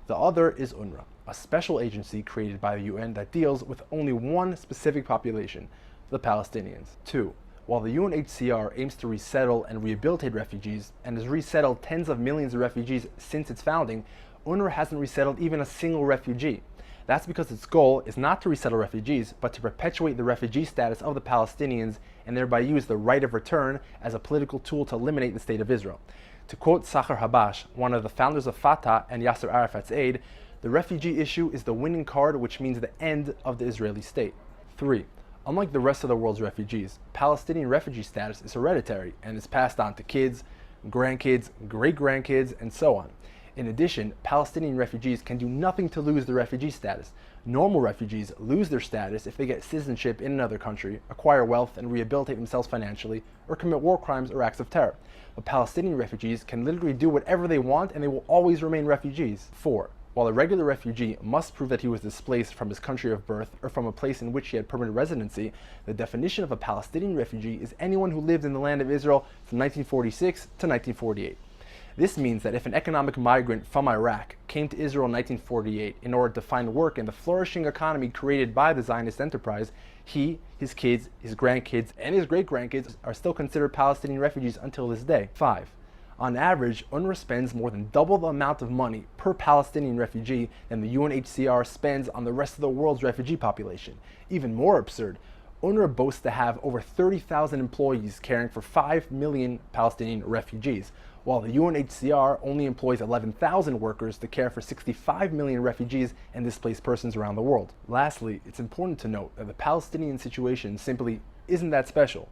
The other is UNRWA, a special agency created by the UN that deals with only one specific population, the Palestinians. 2. While the UNHCR aims to resettle and rehabilitate refugees and has resettled tens of millions of refugees since its founding, UNRWA hasn't resettled even a single refugee. That's because its goal is not to resettle refugees, but to perpetuate the refugee status of the Palestinians and thereby use the right of return as a political tool to eliminate the state of Israel. To quote Sahar Habash, one of the founders of Fatah and Yasser Arafat's aide, the refugee issue is the winning card, which means the end of the Israeli state. 3. Unlike the rest of the world's refugees, Palestinian refugee status is hereditary and is passed on to kids, grandkids, great-grandkids, and so on. In addition, Palestinian refugees can do nothing to lose their refugee status. Normal refugees lose their status if they get citizenship in another country, acquire wealth and rehabilitate themselves financially, or commit war crimes or acts of terror. But Palestinian refugees can literally do whatever they want and they will always remain refugees. 4. While a regular refugee must prove that he was displaced from his country of birth or from a place in which he had permanent residency, the definition of a Palestinian refugee is anyone who lived in the land of Israel from 1946 to 1948. This means that if an economic migrant from Iraq came to Israel in 1948 in order to find work in the flourishing economy created by the Zionist enterprise, he, his kids, his grandkids, and his great-grandkids are still considered Palestinian refugees until this day. 5. On average, UNRWA spends more than double the amount of money per Palestinian refugee than the UNHCR spends on the rest of the world's refugee population. Even more absurd, UNRWA boasts to have over 30,000 employees caring for 5 million Palestinian refugees, while the UNHCR only employs 11,000 workers to care for 65 million refugees and displaced persons around the world. Lastly, it's important to note that the Palestinian situation simply isn't that special.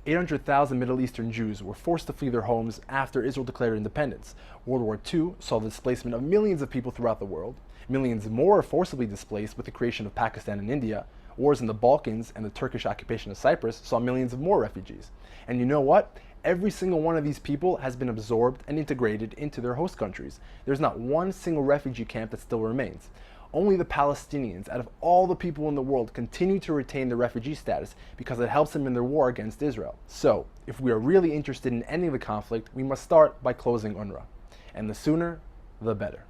800,000 Middle Eastern Jews were forced to flee their homes after Israel declared independence. World War II saw the displacement of millions of people throughout the world. Millions more are forcibly displaced with the creation of Pakistan and India. Wars in the Balkans and the Turkish occupation of Cyprus saw millions of more refugees. And you know what? Every single one of these people has been absorbed and integrated into their host countries. There's not one single refugee camp that still remains. Only the Palestinians, out of all the people in the world, continue to retain their refugee status because it helps them in their war against Israel. So, if we are really interested in ending the conflict, we must start by closing UNRWA. And the sooner, the better.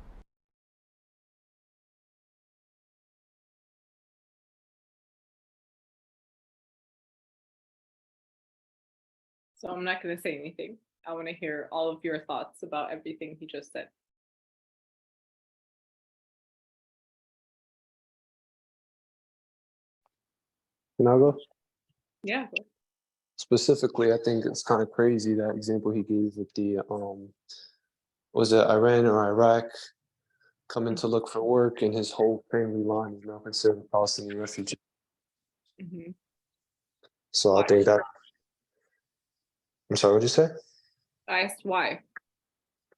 So I'm not going to say anything. I want to hear all of your thoughts about everything he just said. Can I go? Yeah. Specifically, I think it's kind of crazy that example he gave with the was it Iran or Iraq coming to look for work, and his whole family line is now considered a Palestinian refugee. Mm-hmm. So I think that. I'm sorry, what'd you say? I asked why.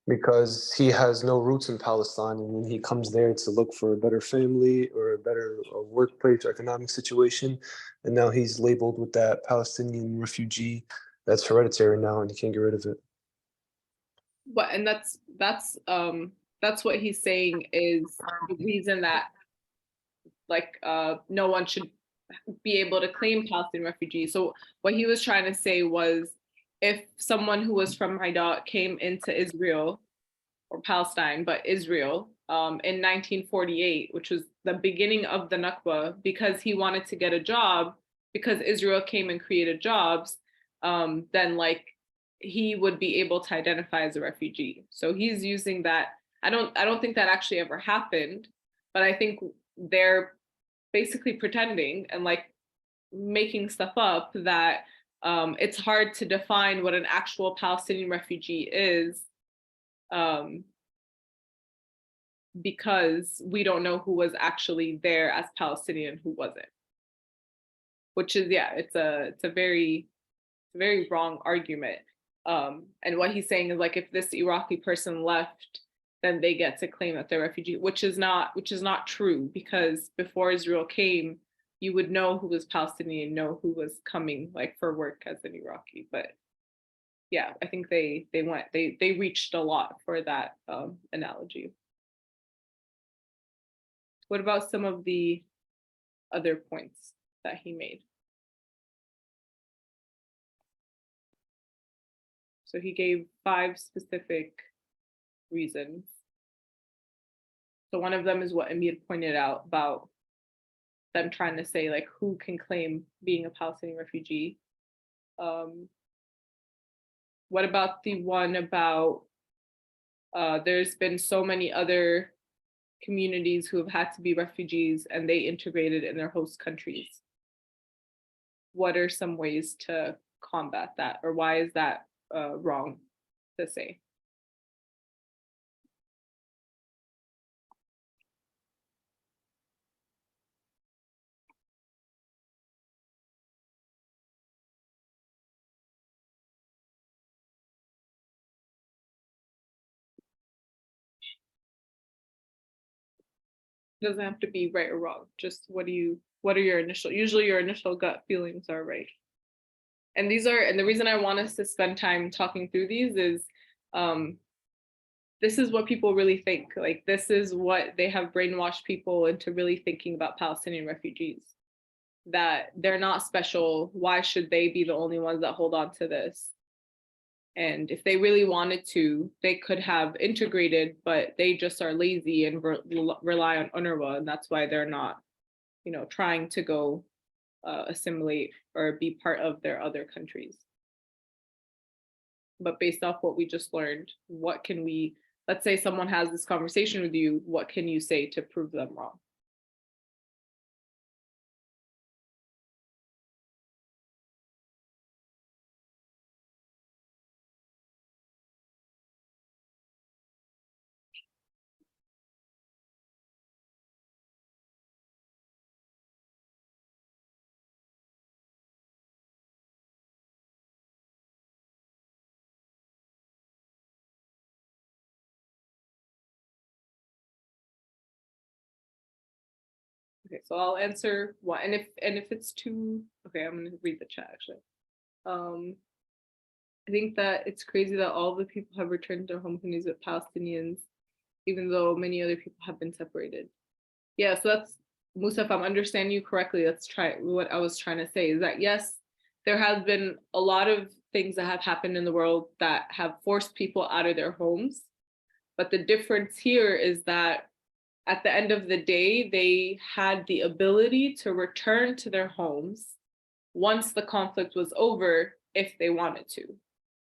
Because he has no roots in Palestine, and when he comes there to look for a better family or a better workplace or economic situation, and now he's labeled with that Palestinian refugee that's hereditary now, and he can't get rid of it. But and that's what he's saying is the reason that no one should be able to claim Palestinian refugees. So what he was trying to say was, if someone who was from Haida came into Israel or Palestine, but Israel in 1948, which was the beginning of the Nakba, because he wanted to get a job, because Israel came and created jobs, then he would be able to identify as a refugee. So he's using that. I don't think that actually ever happened, but I think they're basically pretending and making stuff up that it's hard to define what an actual Palestinian refugee is because we don't know who was actually there as Palestinian, who wasn't. Which is, it's a very wrong argument. And what he's saying is if this Iraqi person left, then they get to claim that they're refugee, which is not true, because before Israel came, you would know who was Palestinian, know who was coming for work as an Iraqi. But yeah, I think they reached a lot for that analogy. What about some of the other points that he made? So he gave 5 specific reasons. So one of them is what Amir pointed out about them trying to say who can claim being a Palestinian refugee. What about the one about there's been so many other communities who have had to be refugees and they integrated in their host countries? What are some ways to combat that, or why is that wrong to say? It doesn't have to be right or wrong. Just what are your usually your initial gut feelings are right. And the reason I want us to spend time talking through these is this is what people really think. Like, this is what they have brainwashed people into really thinking about Palestinian refugees, that they're not special. Why should they be the only ones that hold on to this? And if they really wanted to, they could have integrated, but they just are lazy and rely on UNRWA. And that's why they're not, trying to go assimilate or be part of their other countries. But based off what we just learned, let's say someone has this conversation with you, what can you say to prove them wrong? Okay, so I'll answer one, and if it's too, okay, I'm gonna read the chat actually. I think that it's crazy that all the people have returned to their home countries with Palestinians, even though many other people have been separated. Yeah, so that's, Musa, if I'm understanding you correctly, what I was trying to say is that yes, there have been a lot of things that have happened in the world that have forced people out of their homes. But the difference here is that at the end of the day, they had the ability to return to their homes once the conflict was over, if they wanted to.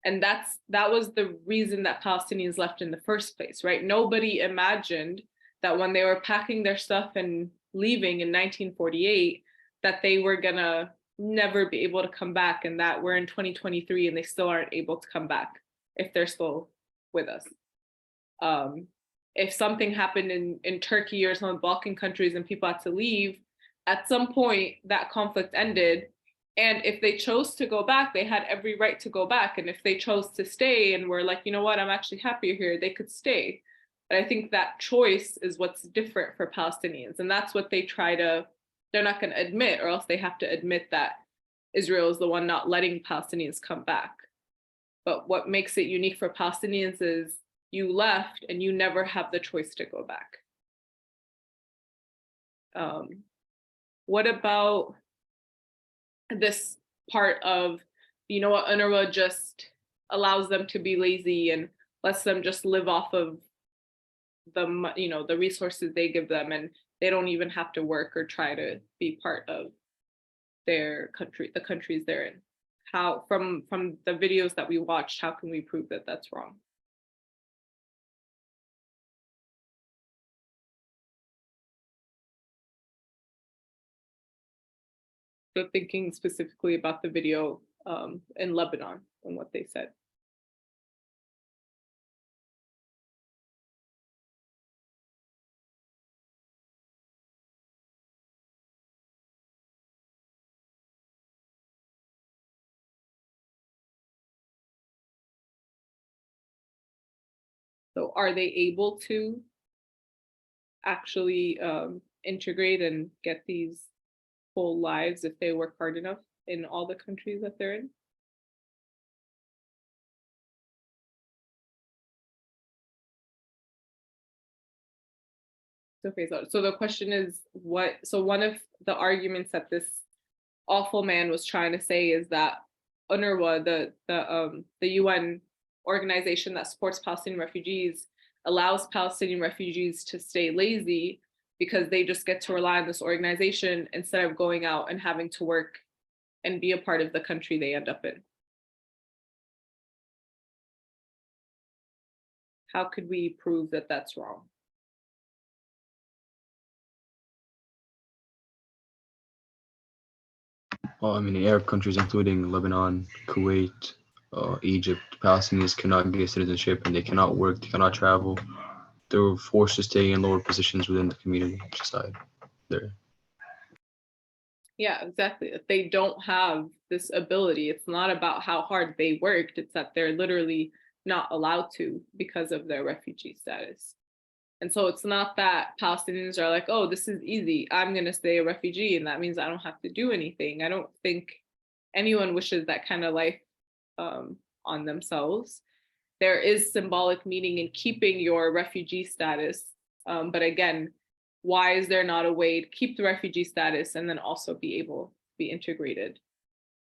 And that was the reason that Palestinians left in the first place, right? Nobody imagined that when they were packing their stuff and leaving in 1948, that they were gonna never be able to come back, and that we're in 2023 and they still aren't able to come back if they're still with us. If something happened in Turkey or some of the Balkan countries and people had to leave, at some point that conflict ended. And if they chose to go back, they had every right to go back. And if they chose to stay and were like, you know what, I'm actually happier here, they could stay. But I think that choice is what's different for Palestinians. And that's what they're not going to admit, or else they have to admit that Israel is the one not letting Palestinians come back. But what makes it unique for Palestinians is you left and you never have the choice to go back. What about this part of, what, UNRWA just allows them to be lazy and lets them just live off of the resources they give them, and they don't even have to work or try to be part of their country, the countries they're in. How, from the videos that we watched, how can we prove that that's wrong? So thinking specifically about the video in Lebanon and what they said. So are they able to actually integrate and get these full lives if they work hard enough in all the countries that they're in? Okay, so the question is so one of the arguments that this awful man was trying to say is that UNRWA, the UN organization that supports Palestinian refugees, allows Palestinian refugees to stay lazy because they just get to rely on this organization instead of going out and having to work and be a part of the country they end up in. How could we prove that that's wrong? Well, I mean, in Arab countries, including Lebanon, Kuwait, Egypt, Palestinians cannot get citizenship and they cannot work, they cannot travel. They're forced to stay in lower positions within the community society there. Yeah, exactly. If they don't have this ability, it's not about how hard they worked, it's that they're literally not allowed to because of their refugee status. And so it's not that Palestinians are like, oh, this is easy, I'm going to stay a refugee and that means I don't have to do anything. I don't think anyone wishes that kind of life on themselves. There is symbolic meaning in keeping your refugee status. But again, why is there not a way to keep the refugee status and then also be able to be integrated?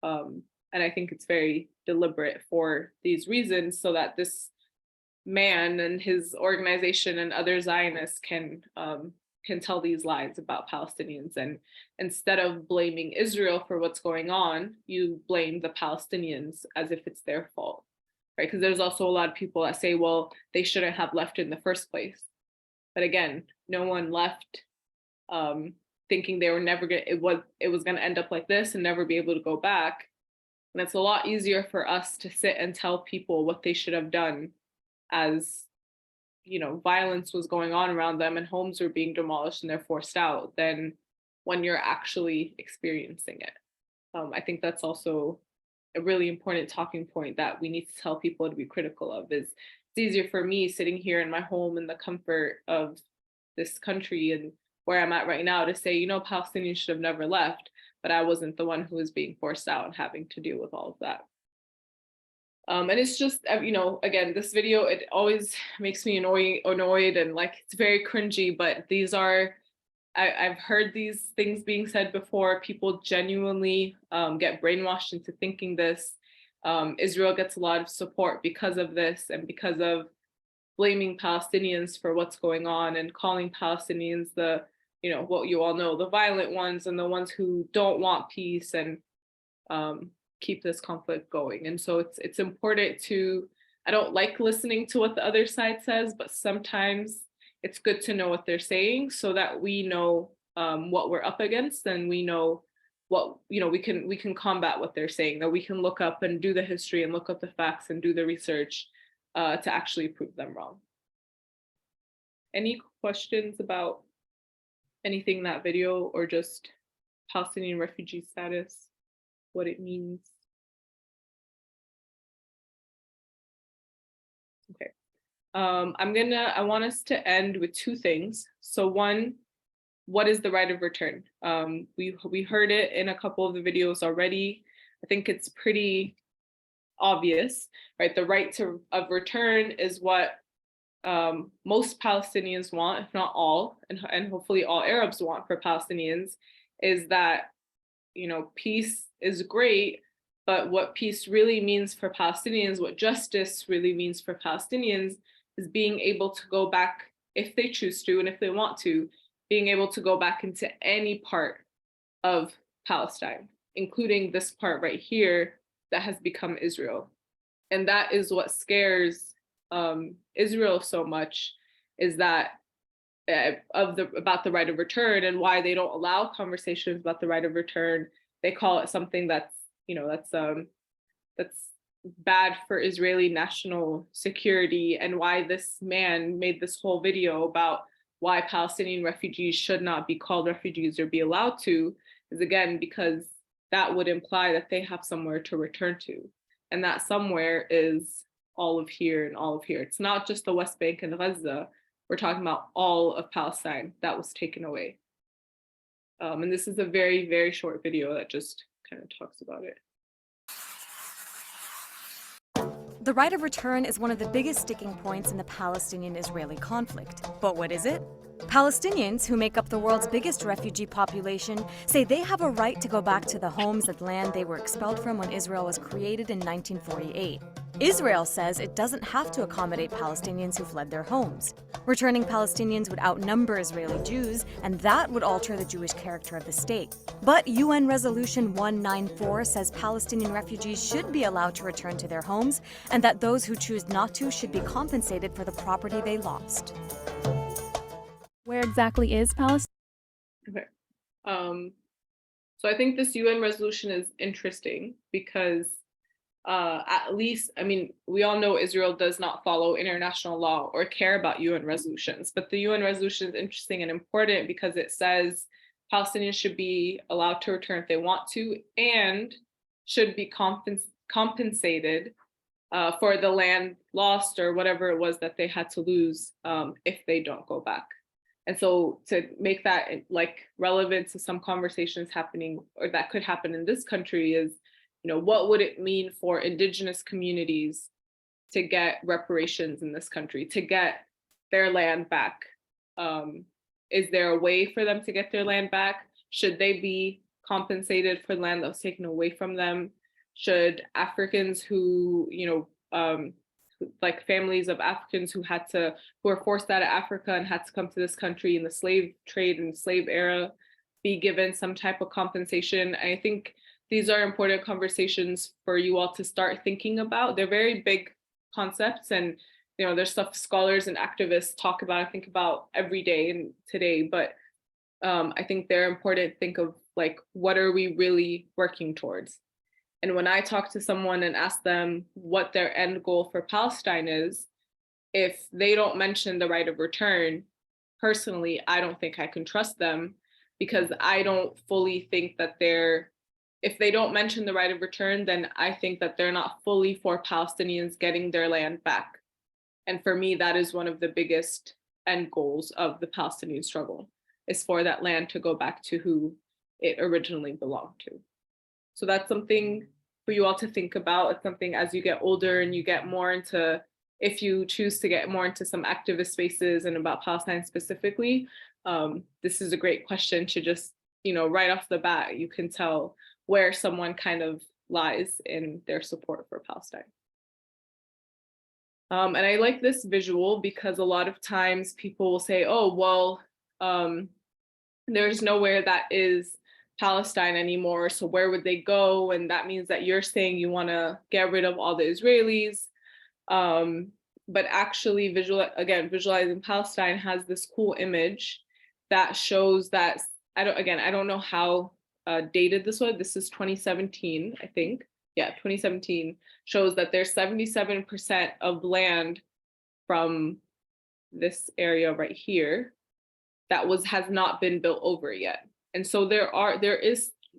And I think it's very deliberate for these reasons, so that this man and his organization and other Zionists can tell these lies about Palestinians. And instead of blaming Israel for what's going on, you blame the Palestinians as if it's their fault, right? Because there's also a lot of people that say, well, they shouldn't have left in the first place. But again, no one left thinking they were never gonna, it was gonna end up like this and never be able to go back. And it's a lot easier for us to sit and tell people what they should have done as, you know, violence was going on around them and homes were being demolished and they're forced out, than when you're actually experiencing it. I think that's also a really important talking point that we need to tell people to be critical of. Is it's easier for me sitting here in my home in the comfort of this country and where I'm at right now to say, you know, Palestinians should have never left, but I wasn't the one who was being forced out and having to deal with all of that. And it's just, you know, again, this video, it always makes me annoyed and like, it's very cringy, but these are, I've heard these things being said before. People genuinely get brainwashed into thinking this. Israel gets a lot of support because of this and because of blaming Palestinians for what's going on and calling Palestinians the, you know, what you all know, the violent ones and the ones who don't want peace and keep this conflict going. And so it's important to, I don't like listening to what the other side says, but sometimes it's good to know what they're saying so that we know what we're up against, and we know what, you know, we can combat what they're saying, that we can look up and do the history and look up the facts and do the research to actually prove them wrong. Any questions about anything in that video, or just Palestinian refugee status, what it means? Okay. I want us to end with two things. So one, what is the right of return? We heard it in a couple of the videos already. I think it's pretty obvious, right? The right of return is what most Palestinians want, if not all, and hopefully all Arabs want for Palestinians, is that, you know, peace is great, but what peace really means for Palestinians, what justice really means for Palestinians, is being able to go back if they choose to, and if they want to, being able to go back into any part of Palestine, including this part right here that has become Israel. And that is what scares Israel so much, is that about the right of return, and why they don't allow conversations about the right of return. They call it something that's, you know, that's bad for Israeli national security, and why this man made this whole video about why Palestinian refugees should not be called refugees or be allowed to, is again because that would imply that they have somewhere to return to, and that somewhere is all of here and all of here. It's not just the West Bank and Gaza. We're talking about all of Palestine that was taken away. And this is a very, very short video that just kind of talks about it. The right of return is one of the biggest sticking points in the Palestinian-Israeli conflict. But what is it? Palestinians, who make up the world's biggest refugee population, say they have a right to go back to the homes and land they were expelled from when Israel was created in 1948. Israel says it doesn't have to accommodate Palestinians who fled their homes. Returning Palestinians would outnumber Israeli Jews, and that would alter the Jewish character of the state. But UN Resolution 194 says Palestinian refugees should be allowed to return to their homes, and that those who choose not to should be compensated for the property they lost. Where exactly is Palestine? Okay. So I think this UN resolution is interesting because at least, I mean, we all know Israel does not follow international law or care about UN resolutions, but the UN resolution is interesting and important because it says Palestinians should be allowed to return if they want to, and should be compensated for the land lost or whatever it was that they had to lose if they don't go back. And so to make that like relevant to some conversations happening or that could happen in this country is, what would it mean for indigenous communities to get reparations in this country, to get their land back? Is there a way for them to get their land back? Should they be compensated for land that was taken away from them? Should Africans who, like families of Africans who were forced out of Africa and had to come to this country in the slave trade and slave era be given some type of compensation? I think these are important conversations for you all to start thinking about. They're very big concepts, and there's stuff scholars and activists talk about, I think about every day and today, but I think they're important to think of like, what are we really working towards? And when I talk to someone and ask them what their end goal for Palestine is, if they don't mention the right of return, personally, I don't think I can trust them, because I don't fully think that if they don't mention the right of return, then I think that they're not fully for Palestinians getting their land back. And for me, that is one of the biggest end goals of the Palestinian struggle, is for that land to go back to who it originally belonged to. So that's something for you all to think about. It's something as you get older and you get more into, if you choose to get more into some activist spaces and about Palestine specifically, this is a great question to just, right off the bat, you can tell where someone kind of lies in their support for Palestine. And I like this visual because a lot of times people will say, oh, well, there's nowhere that is Palestine anymore, so where would they go? And that means that you're saying you want to get rid of all the Israelis. But actually, visualizing Palestine has this cool image that shows that, I don't know how dated this was. This is 2017, I think. Yeah, 2017 shows that there's 77% of land from this area right here that has not been built over yet. And so the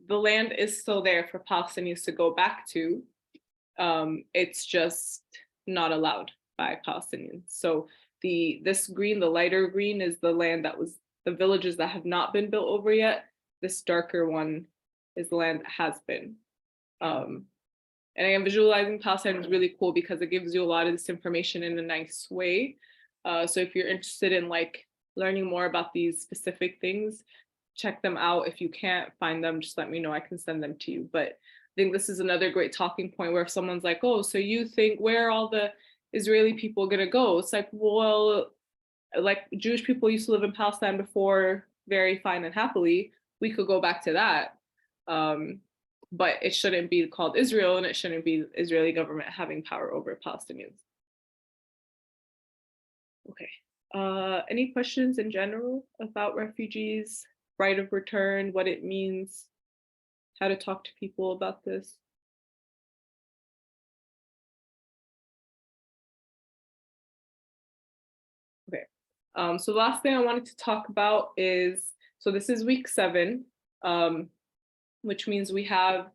land is still there for Palestinians to go back to. It's just not allowed by Palestinians. So this green, the lighter green, is the land that was the villages that have not been built over yet. This darker one is the land that has been. And again, visualizing Palestine is really cool because it gives you a lot of this information in a nice way. So if you're interested in like learning more about these specific things, check them out. If you can't find them, just let me know, I can send them to you. But I think this is another great talking point where if someone's like, oh, so you think where are all the Israeli people gonna go? It's like, well, like Jewish people used to live in Palestine before very fine and happily. We could go back to that. But it shouldn't be called Israel, and it shouldn't be the Israeli government having power over Palestinians. Okay, any questions in general about refugees, right of return, what it means, how to talk to people about this? Okay, so the last thing I wanted to talk about is, so this is week 7, which means we have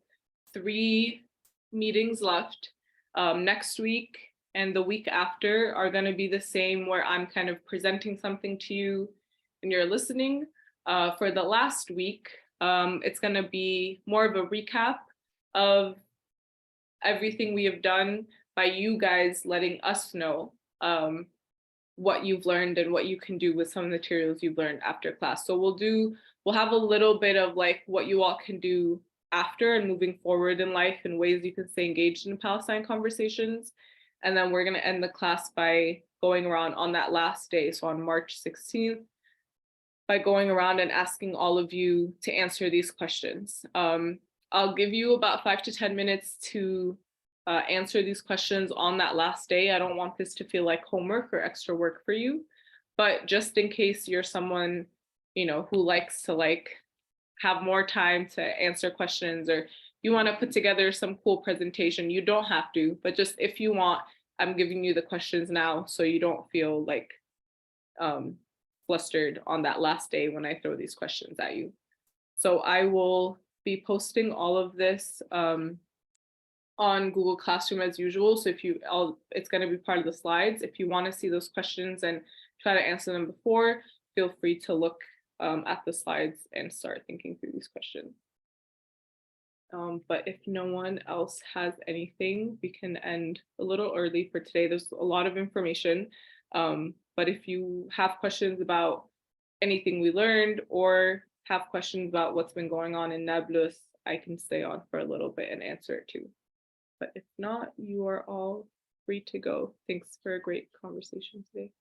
3 meetings left. Next week and the week after are going to be the same, where I'm kind of presenting something to you and you're listening. For the last week, it's going to be more of a recap of everything we have done by you guys letting us know what you've learned and what you can do with some of the materials you've learned after class. So we'll have a little bit of like what you all can do after and moving forward in life and ways you can stay engaged in Palestine conversations. And then we're going to end the class by going around on that last day, so on March 16th, by going around and asking all of you to answer these questions. I'll give you about 5 to 10 minutes to answer these questions on that last day. I don't want this to feel like homework or extra work for you, but just in case you're someone, who likes to have more time to answer questions, or you want to put together some cool presentation, you don't have to, but just if you want, I'm giving you the questions now so you don't feel like flustered on that last day when I throw these questions at you. So I will be posting all of this on on Google Classroom as usual. So if you, it's going to be part of the slides. If you want to see those questions and try to answer them before, feel free to look at the slides and start thinking through these questions. But if no one else has anything, we can end a little early for today. There's a lot of information. But if you have questions about anything we learned or have questions about what's been going on in Nablus, I can stay on for a little bit and answer it too. But if not, you are all free to go. Thanks for a great conversation today.